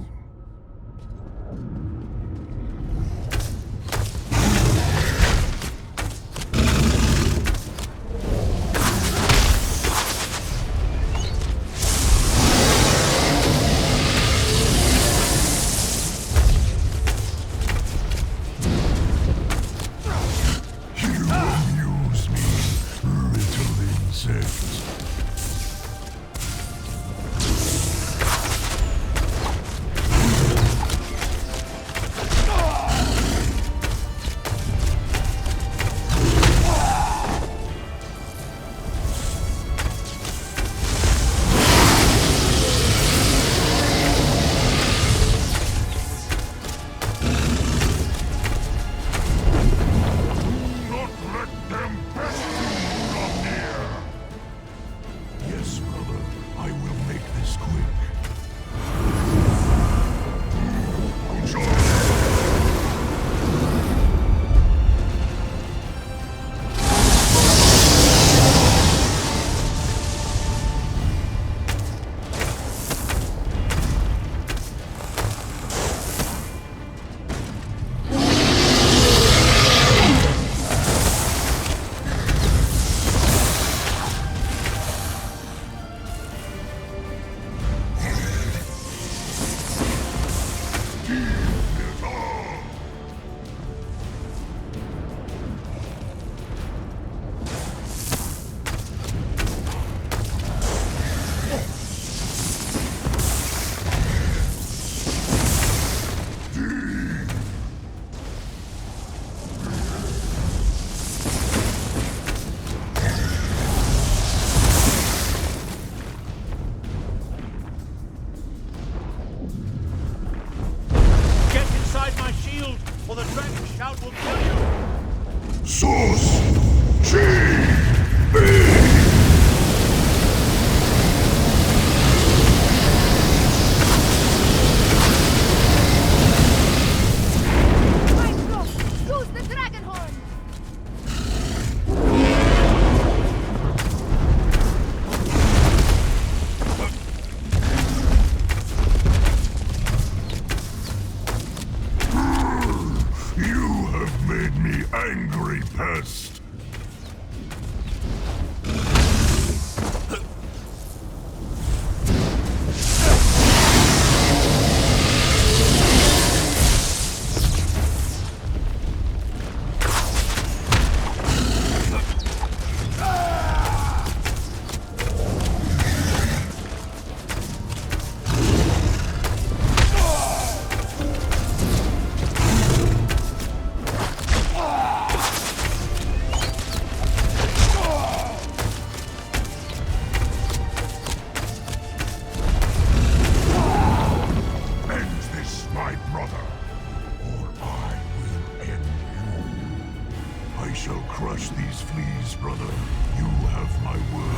I shall crush these fleas, brother. You have my word.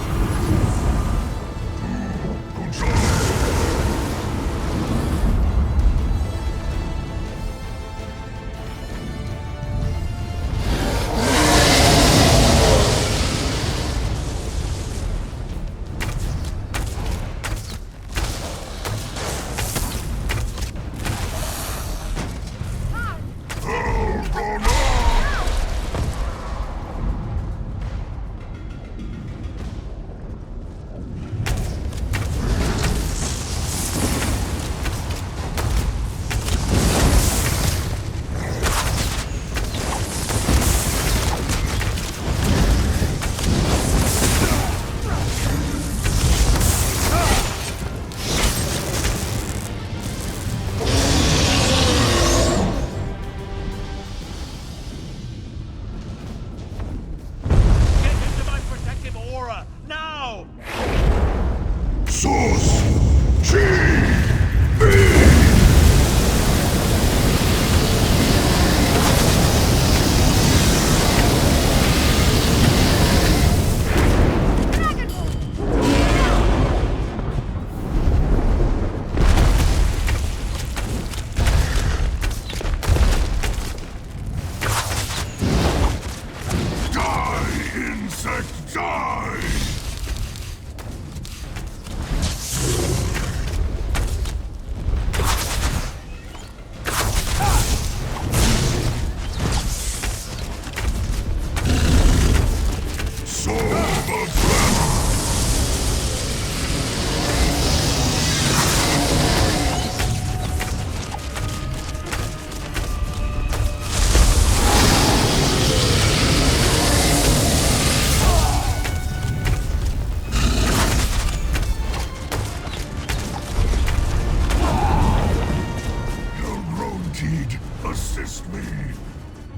Assist me.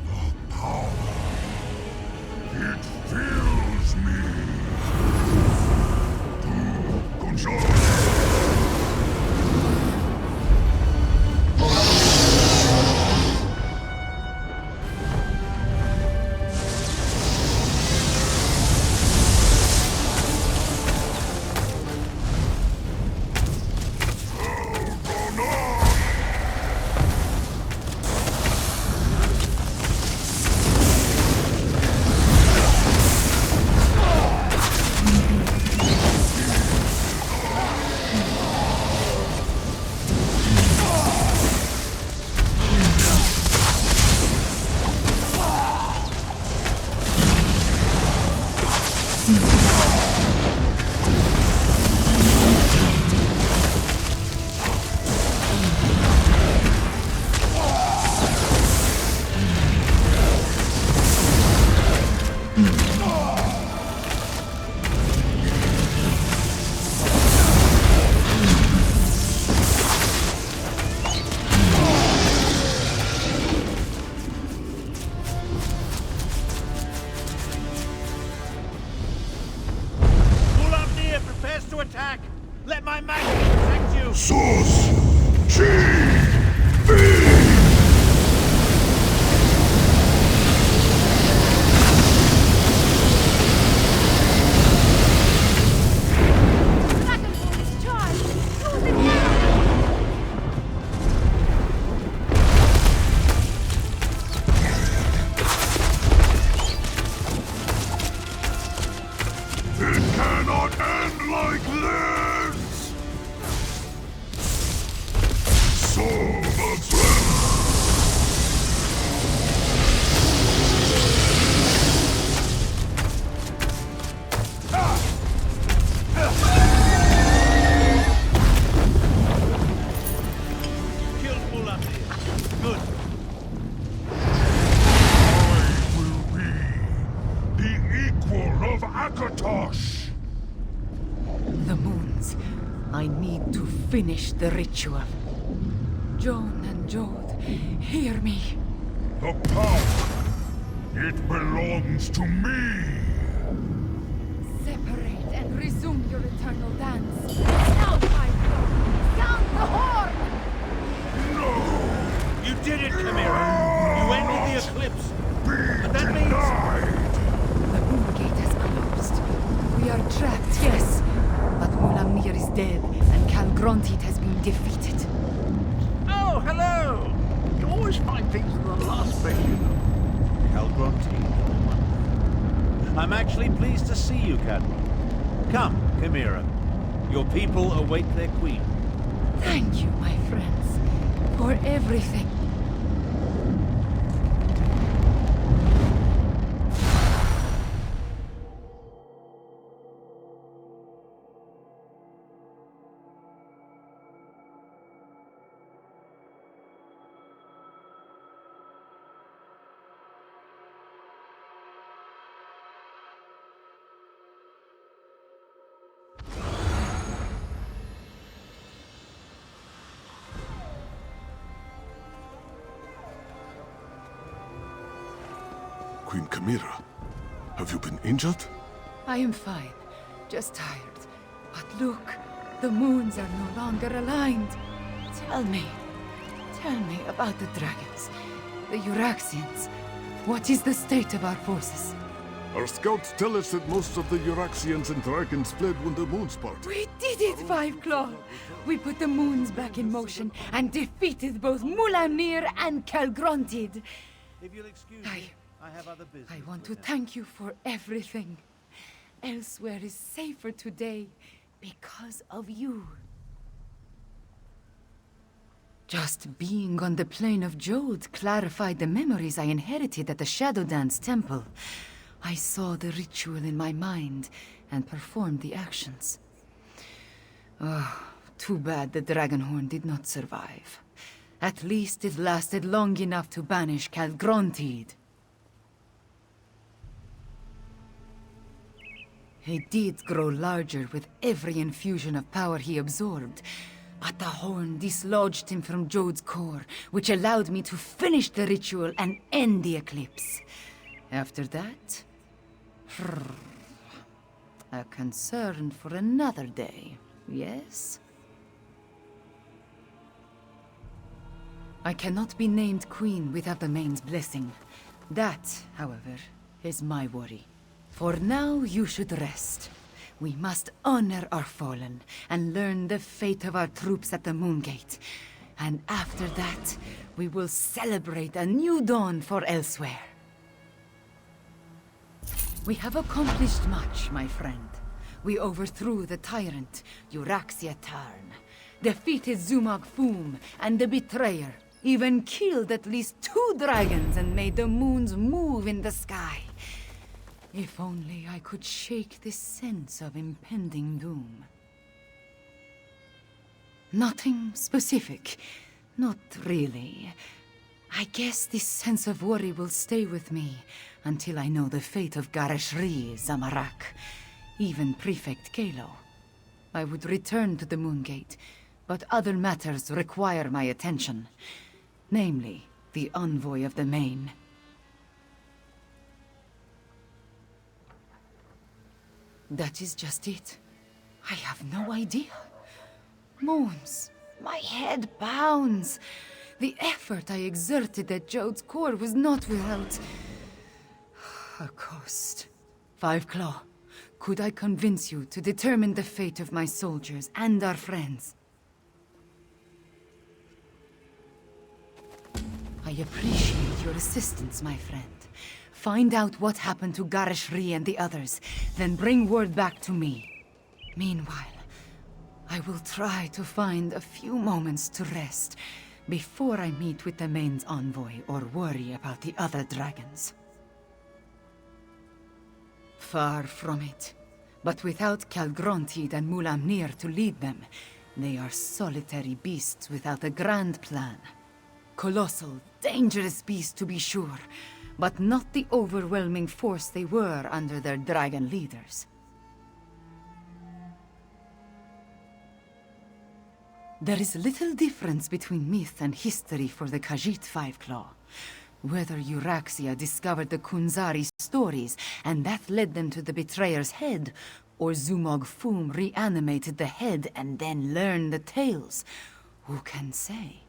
The power. It fills me. Control. Attack! Let my magic protect you! Source! G! The moons. I need to finish the ritual. Joan and Jode, hear me. The power! It belongs to me! Separate and resume your eternal dance. Now, my lord, sound the horn! No! You did it, Chimera! You ended the eclipse! But that means Calgronti. I'm actually pleased to see you, Cadwell. Come, Chimera. Your people await their queen. Thank you, my friends, for everything. Queen Chimera, have you been injured? I am fine, just tired. But look, the moons are no longer aligned. Tell me about the dragons, the Euraxians. What is the state of our forces? Our scouts tell us that most of the Euraxians and dragons fled when the moons parted. We did it, Five Claw! We put the moons back in motion and defeated both Mulamnir and Calgrontid. If you'll excuse me, I have other business. I want to thank you for everything. Elsweyr is safer today because of you. Just being on the plane of Jode clarified the memories I inherited at the Shadow Dance Temple. I saw the ritual in my mind and performed the actions. Oh, too bad the Dragonhorn did not survive. At least it lasted long enough to banish Calgrontid. He did grow larger with every infusion of power he absorbed, but the horn dislodged him from Jode's core, which allowed me to finish the ritual and end the eclipse. After that, a concern for another day, yes? I cannot be named queen without the Main's blessing. That, however, is my worry. For now, you should rest. We must honor our fallen and learn the fate of our troops at the Moongate. And after that, we will celebrate a new dawn for Elsweyr. We have accomplished much, my friend. We overthrew the tyrant, Euraxia Tarn, defeated Zumog Foom and the Betrayer, even killed at least 2 dragons and made the moons move in the sky. If only I could shake this sense of impending doom. Nothing specific. Not really. I guess this sense of worry will stay with me until I know the fate of Gareshri, Zamarak, even Prefect Kalo. I would return to the Moongate, but other matters require my attention. Namely, the envoy of the Main. That is just it. I have no idea. Moons. My head pounds. The effort I exerted at Jode's core was not without a cost. Five Claw, could I convince you to determine the fate of my soldiers and our friends? I appreciate your assistance, my friend. Find out what happened to Gareshri and the others, then bring word back to me. Meanwhile, I will try to find a few moments to rest before I meet with the Main's envoy or worry about the other dragons. Far from it. But without Calgrontid and Mulamnir to lead them, they are solitary beasts without a grand plan. Colossal, dangerous beasts to be sure, but not the overwhelming force they were under their dragon leaders. There is little difference between myth and history for the Khajiit Five Claw. Whether Euraxia discovered the Kunzari stories and that led them to the Betrayer's head, or Zumog Foom reanimated the head and then learned the tales, who can say?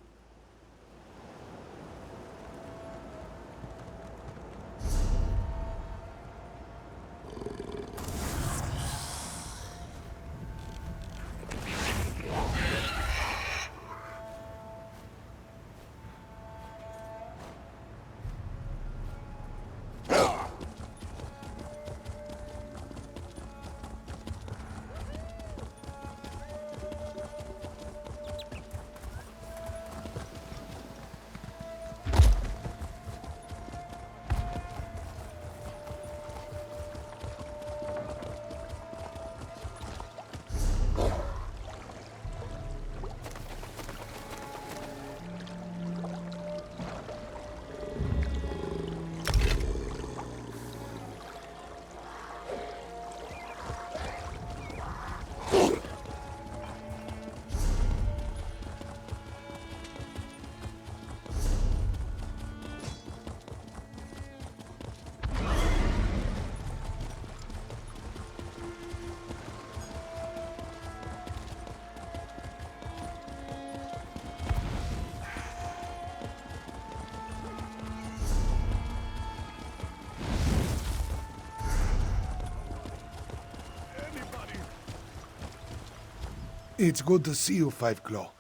It's good to see you, Five Claw.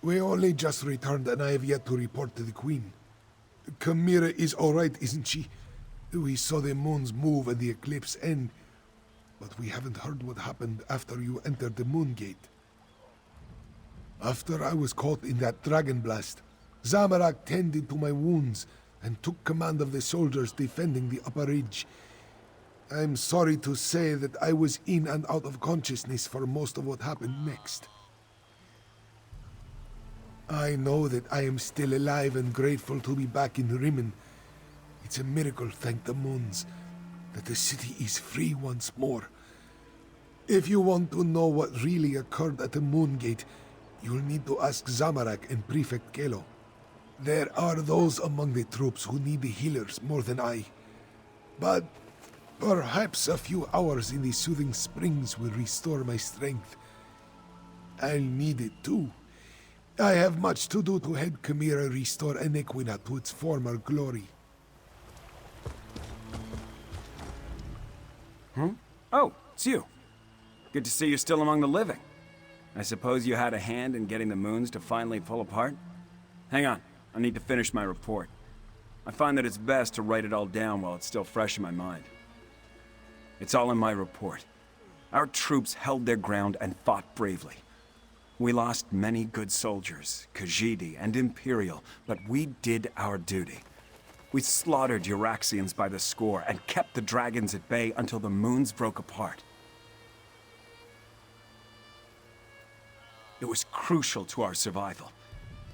We only just returned and I have yet to report to the Queen. Chimera is alright, isn't she? We saw the moons move and the eclipse end, but we haven't heard what happened after you entered the Moon Gate. After I was caught in that dragon blast, Zamorak tended to my wounds and took command of the soldiers defending the upper ridge. I'm sorry to say that I was in and out of consciousness for most of what happened next. I know that I am still alive and grateful to be back in Rimmen. It's a miracle, thank the moons, that the city is free once more. If you want to know what really occurred at the Moon Gate, you'll need to ask Zamorak and Prefect Kelo. There are those among the troops who need the healers more than I. But perhaps a few hours in the soothing springs will restore my strength. I'll need it too. I have much to do to help Chimera restore Enequina to its former glory. Oh, it's you. Good to see you're still among the living. I suppose you had a hand in getting the moons to finally fall apart? Hang on, I need to finish my report. I find that it's best to write it all down while it's still fresh in my mind. It's all in my report. Our troops held their ground and fought bravely. We lost many good soldiers, Khajiit and Imperial, but we did our duty. We slaughtered Euraxians by the score and kept the dragons at bay until the moons broke apart. It was crucial to our survival.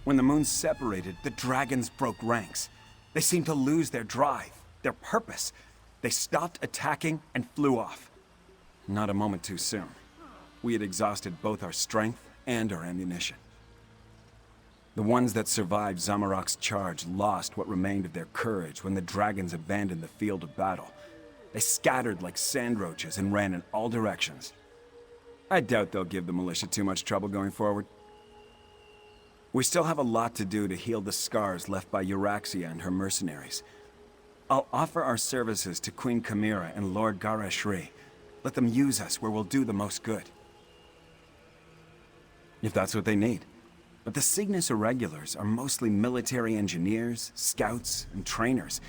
When the moons separated, the dragons broke ranks. They seemed to lose their drive, their purpose. They stopped attacking and flew off. Not a moment too soon. We had exhausted both our strength and our ammunition. The ones that survived Zamorak's charge lost what remained of their courage when the dragons abandoned the field of battle. They scattered like sand roaches and ran in all directions. I doubt they'll give the militia too much trouble going forward. We still have a lot to do to heal the scars left by Euraxia and her mercenaries. I'll offer our services to Queen Chimera and Lord Garashri. Let them use us where we'll do the most good. If that's what they need. But the Cygnus Irregulars are mostly military engineers, scouts, and trainers.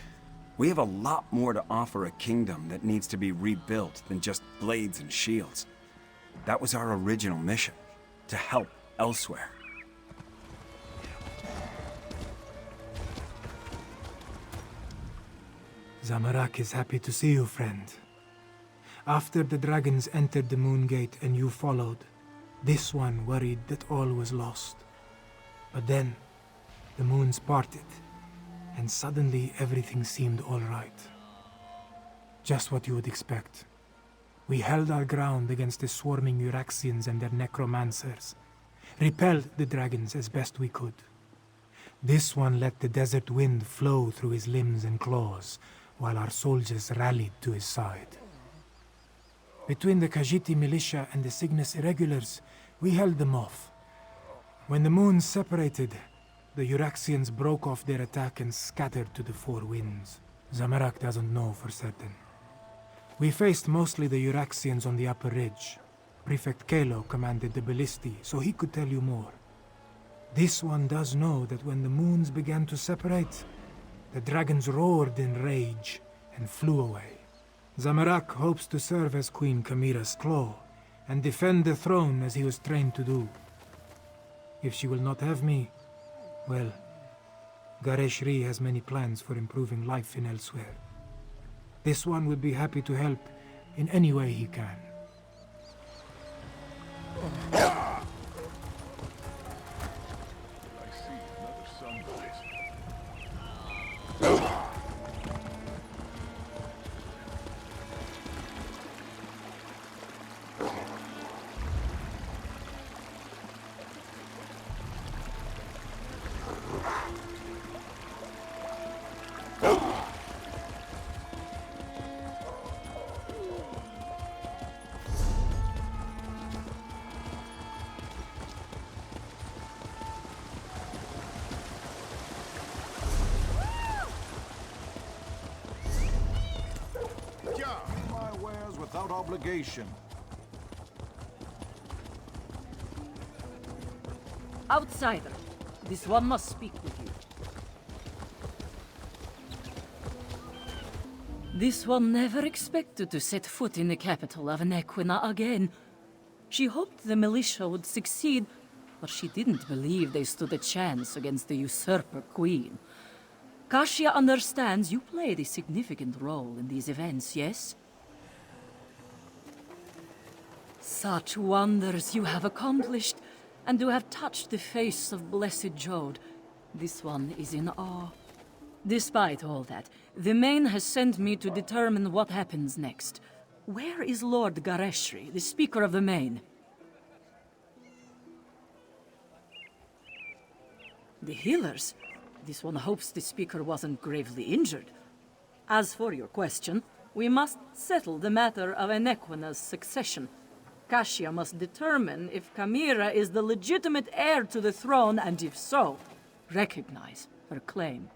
We have a lot more to offer a kingdom that needs to be rebuilt than just blades and shields. That was our original mission, to help Elsweyr. Zamorak is happy to see you, friend. After the dragons entered the Moon Gate and you followed, this one worried that all was lost. But then, the moons parted, and suddenly everything seemed all right. Just what you would expect. We held our ground against the swarming Euraxians and their necromancers, repelled the dragons as best we could. This one let the desert wind flow through his limbs and claws, while our soldiers rallied to his side. Between the Khajiit militia and the Cygnus Irregulars, we held them off. When the moons separated, the Euraxians broke off their attack and scattered to the four winds. Zamorak doesn't know for certain. We faced mostly the Euraxians on the upper ridge. Prefect Kelo commanded the ballistae, so he could tell you more. This one does know that when the moons began to separate, the dragons roared in rage and flew away. Zamorak hopes to serve as Queen Chimera's claw and defend the throne as he was trained to do. If she will not have me, well, Gareshri has many plans for improving life in Elsweyr. This one would be happy to help in any way he can. My wares without obligation. Outsider, this one must speak with you. This one never expected to set foot in the capital of Nequina again. She hoped the militia would succeed, but she didn't believe they stood a chance against the usurper queen. Kasia understands you played a significant role in these events, yes? Such wonders you have accomplished, and to have touched the face of blessed Jode. This one is in awe. Despite all that, the Main has sent me to determine what happens next. Where is Lord Gareshri, the Speaker of the Main? The healers? This one hopes the Speaker wasn't gravely injured. As for your question, we must settle the matter of Enequina's succession. Kasia must determine if Chimera is the legitimate heir to the throne, and if so, recognize her claim.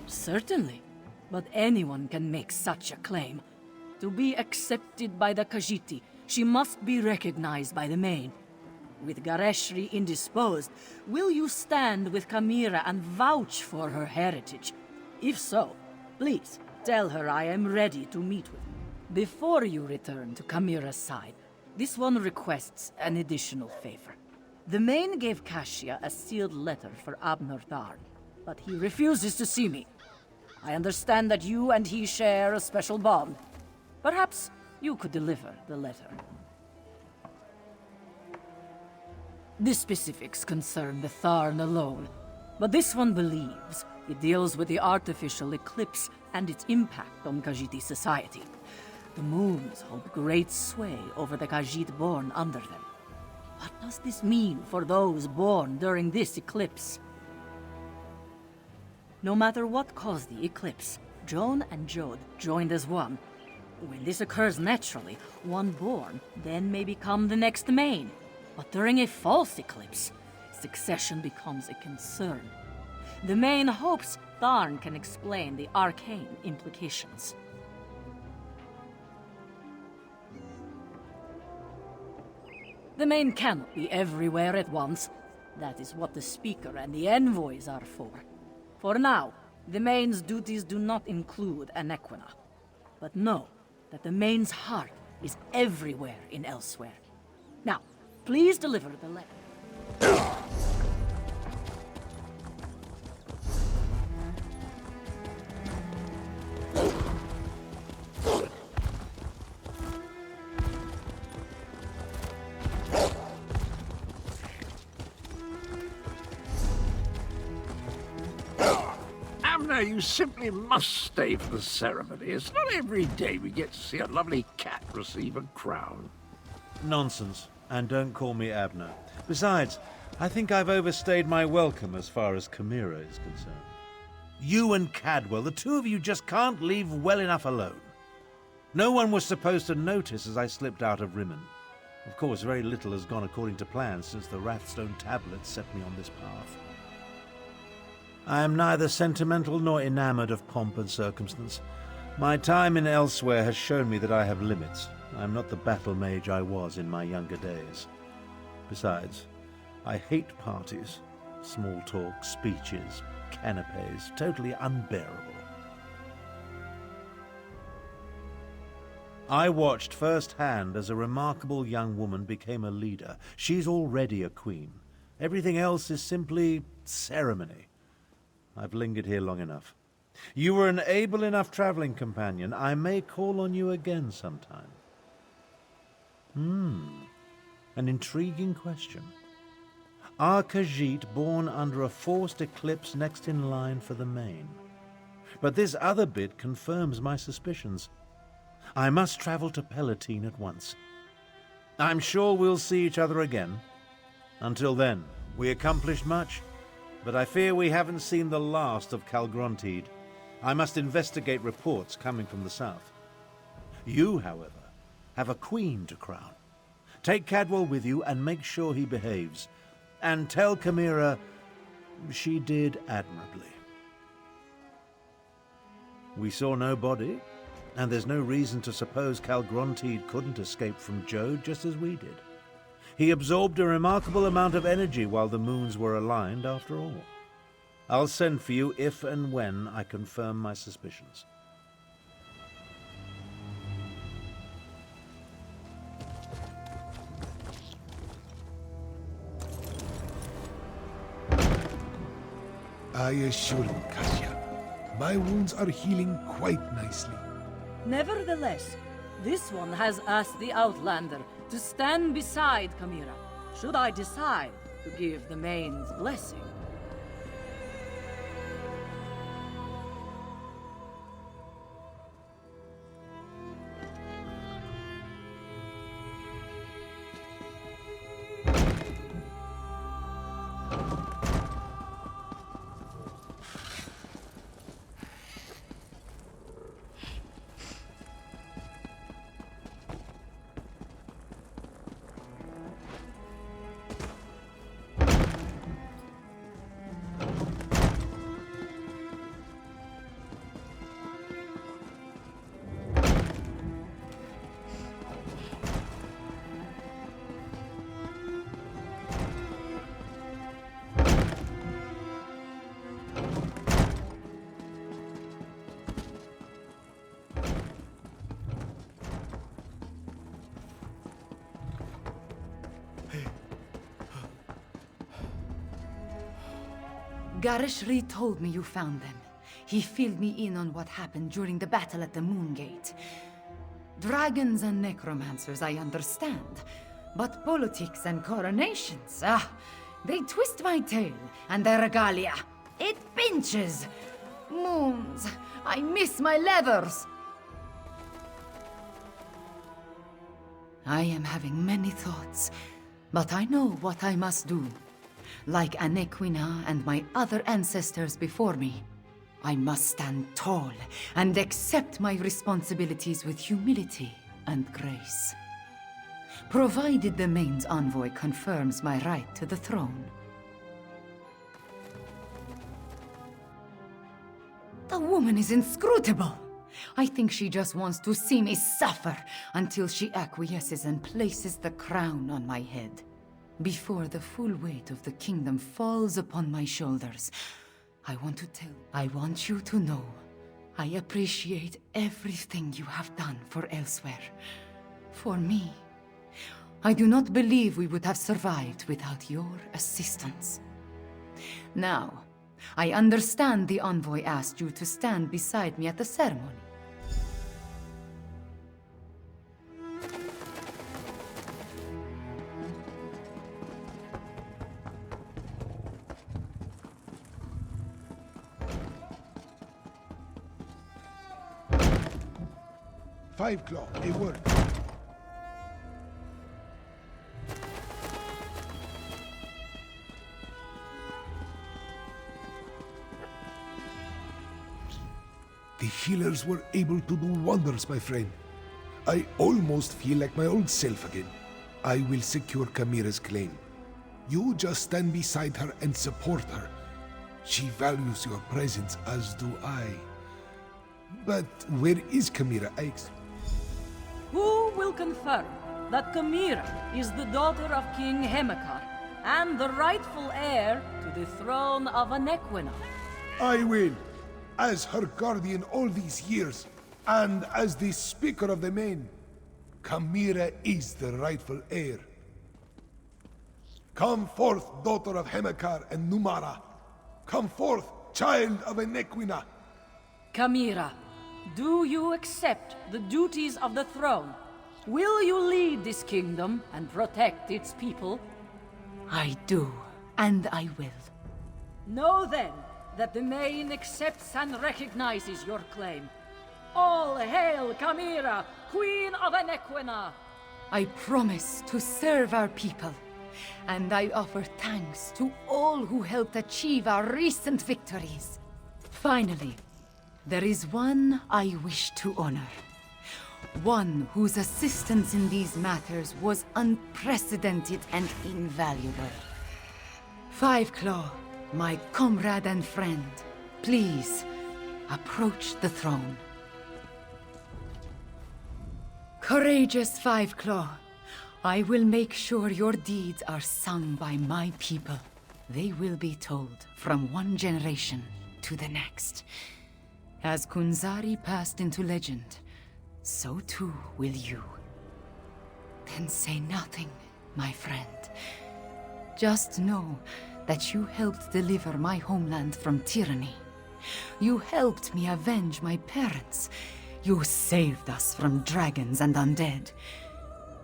Certainly, but anyone can make such a claim. To be accepted by the Khajiit, she must be recognized by the Main. With Gareshri indisposed, will you stand with Chimera and vouch for her heritage? If so, please tell her I am ready to meet with her. Before you return to Chimera's side, this one requests an additional favor. The Main gave Kasia a sealed letter for Abner Tharn, but he refuses to see me. I understand that you and he share a special bond. Perhaps you could deliver the letter. The specifics concern the Tharn alone, but this one believes it deals with the artificial eclipse and its impact on Khajiit society. The moons hold great sway over the Khajiit born under them. What does this mean for those born during this eclipse? No matter what caused the eclipse, Joan and Jode joined as one. When this occurs naturally, one born then may become the next Main. But during a false eclipse, succession becomes a concern. The Main hopes Tharn can explain the arcane implications. The Main cannot be everywhere at once. That is what the Speaker and the envoys are for. For now, the Main's duties do not include Enequina. But know that the Main's heart is everywhere in Elsweyr. Now, please deliver the letter. Abner, you simply must stay for the ceremony. It's not every day we get to see a lovely cat receive a crown. Nonsense. And don't call me Abner. Besides, I think I've overstayed my welcome as far as Chimera is concerned. You and Cadwell, the two of you just can't leave well enough alone. No one was supposed to notice as I slipped out of Rimmen. Of course, very little has gone according to plan since the Wrathstone tablets set me on this path. I am neither sentimental nor enamored of pomp and circumstance. My time in Elsweyr has shown me that I have limits. I am not the battle mage I was in my younger days. Besides, I hate parties, small talk, speeches, canapes, totally unbearable. I watched firsthand as a remarkable young woman became a leader. She's already a queen. Everything else is simply ceremony. I've lingered here long enough. You were an able enough traveling companion. I may call on you again sometime. An intriguing question. Are Khajiit born under a forced eclipse next in line for the Main? But this other bit confirms my suspicions. I must travel to Palatine at once. I'm sure we'll see each other again. Until then, we accomplished much, but I fear we haven't seen the last of Calgrontide. I must investigate reports coming from the south. You, however, have a queen to crown. Take Cadwell with you and make sure he behaves. And tell Chimera she did admirably. We saw no body, and there's no reason to suppose Calgrontide couldn't escape from Jode just as we did. He absorbed a remarkable amount of energy while the moons were aligned, after all. I'll send for you if and when I confirm my suspicions. I assure you, Kasia, my wounds are healing quite nicely. Nevertheless, this one has asked the Outlander to stand beside Kamira, should I decide to give the Main's blessing. Garishri told me you found them. He filled me in on what happened during the battle at the Moon Gate. Dragons and necromancers, I understand. But politics and coronations, they twist my tail, and their regalia. It pinches. Moons, I miss my leathers. I am having many thoughts, but I know what I must do. Like Anequina and my other ancestors before me, I must stand tall and accept my responsibilities with humility and grace. Provided the Main's envoy confirms my right to the throne. The woman is inscrutable. I think she just wants to see me suffer until she acquiesces and places the crown on my head. Before the full weight of the kingdom falls upon my shoulders, I want you to know, I appreciate everything you have done for Elsweyr. For me. I do not believe we would have survived without your assistance. Now, I understand the envoy asked you to stand beside me at the ceremony. Five Claw, a word. The healers were able to do wonders, my friend. I almost feel like my old self again. I will secure Kamira's claim. You just stand beside her and support her. She values your presence, as do I. But where is Kamira? Who will confirm that Kamira is the daughter of King Hemekar and the rightful heir to the throne of Anequina? I will, as her guardian all these years, and as the Speaker of the Main. Kamira is the rightful heir. Come forth, daughter of Hemekar and Numara. Come forth, child of Anequina. Kamira, do you accept the duties of the throne? Will you lead this kingdom and protect its people? I do, and I will. Know then that the Main accepts and recognizes your claim. All hail Kamira, Queen of Anequina! I promise to serve our people, and I offer thanks to all who helped achieve our recent victories. Finally, there is one I wish to honor. One whose assistance in these matters was unprecedented and invaluable. Five Claw, my comrade and friend, please, approach the throne. Courageous Five Claw, I will make sure your deeds are sung by my people. They will be told from one generation to the next. As Kunzari passed into legend, so too will you. Then say nothing, my friend. Just know that you helped deliver my homeland from tyranny. You helped me avenge my parents. You saved us from dragons and undead.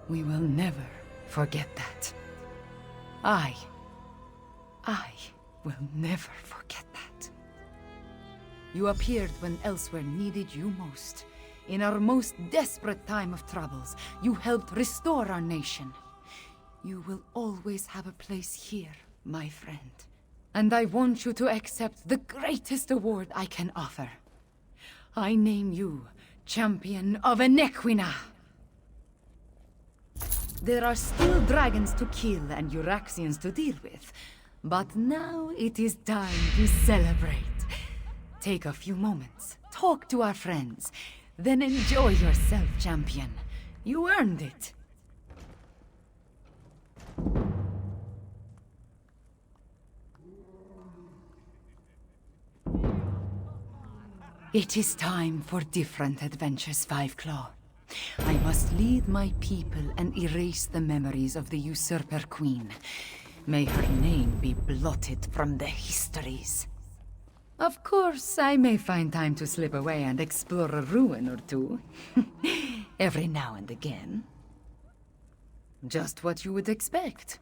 We will never forget that. I will never forget that. You appeared when Elsweyr needed you most. In our most desperate time of troubles, you helped restore our nation. You will always have a place here, my friend. And I want you to accept the greatest award I can offer. I name you Champion of Enequina. There are still dragons to kill and Euraxians to deal with, but now it is time to celebrate. Take a few moments, talk to our friends, then enjoy yourself, champion. You earned it. It is time for different adventures, Fiveclaw. I must lead my people and erase the memories of the usurper queen. May her name be blotted from the histories. Of course, I may find time to slip away and explore a ruin or two. Every now and again. Just what you would expect.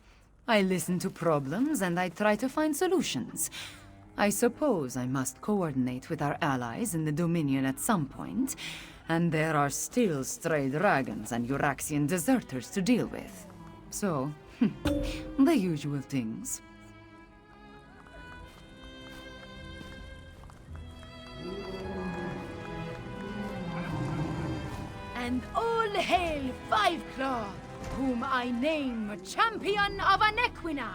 I listen to problems and I try to find solutions. I suppose I must coordinate with our allies in the Dominion at some point, and there are still stray dragons and Euraxian deserters to deal with. So, the usual things. And all hail Fiveclaw, whom I name Champion of Enequina!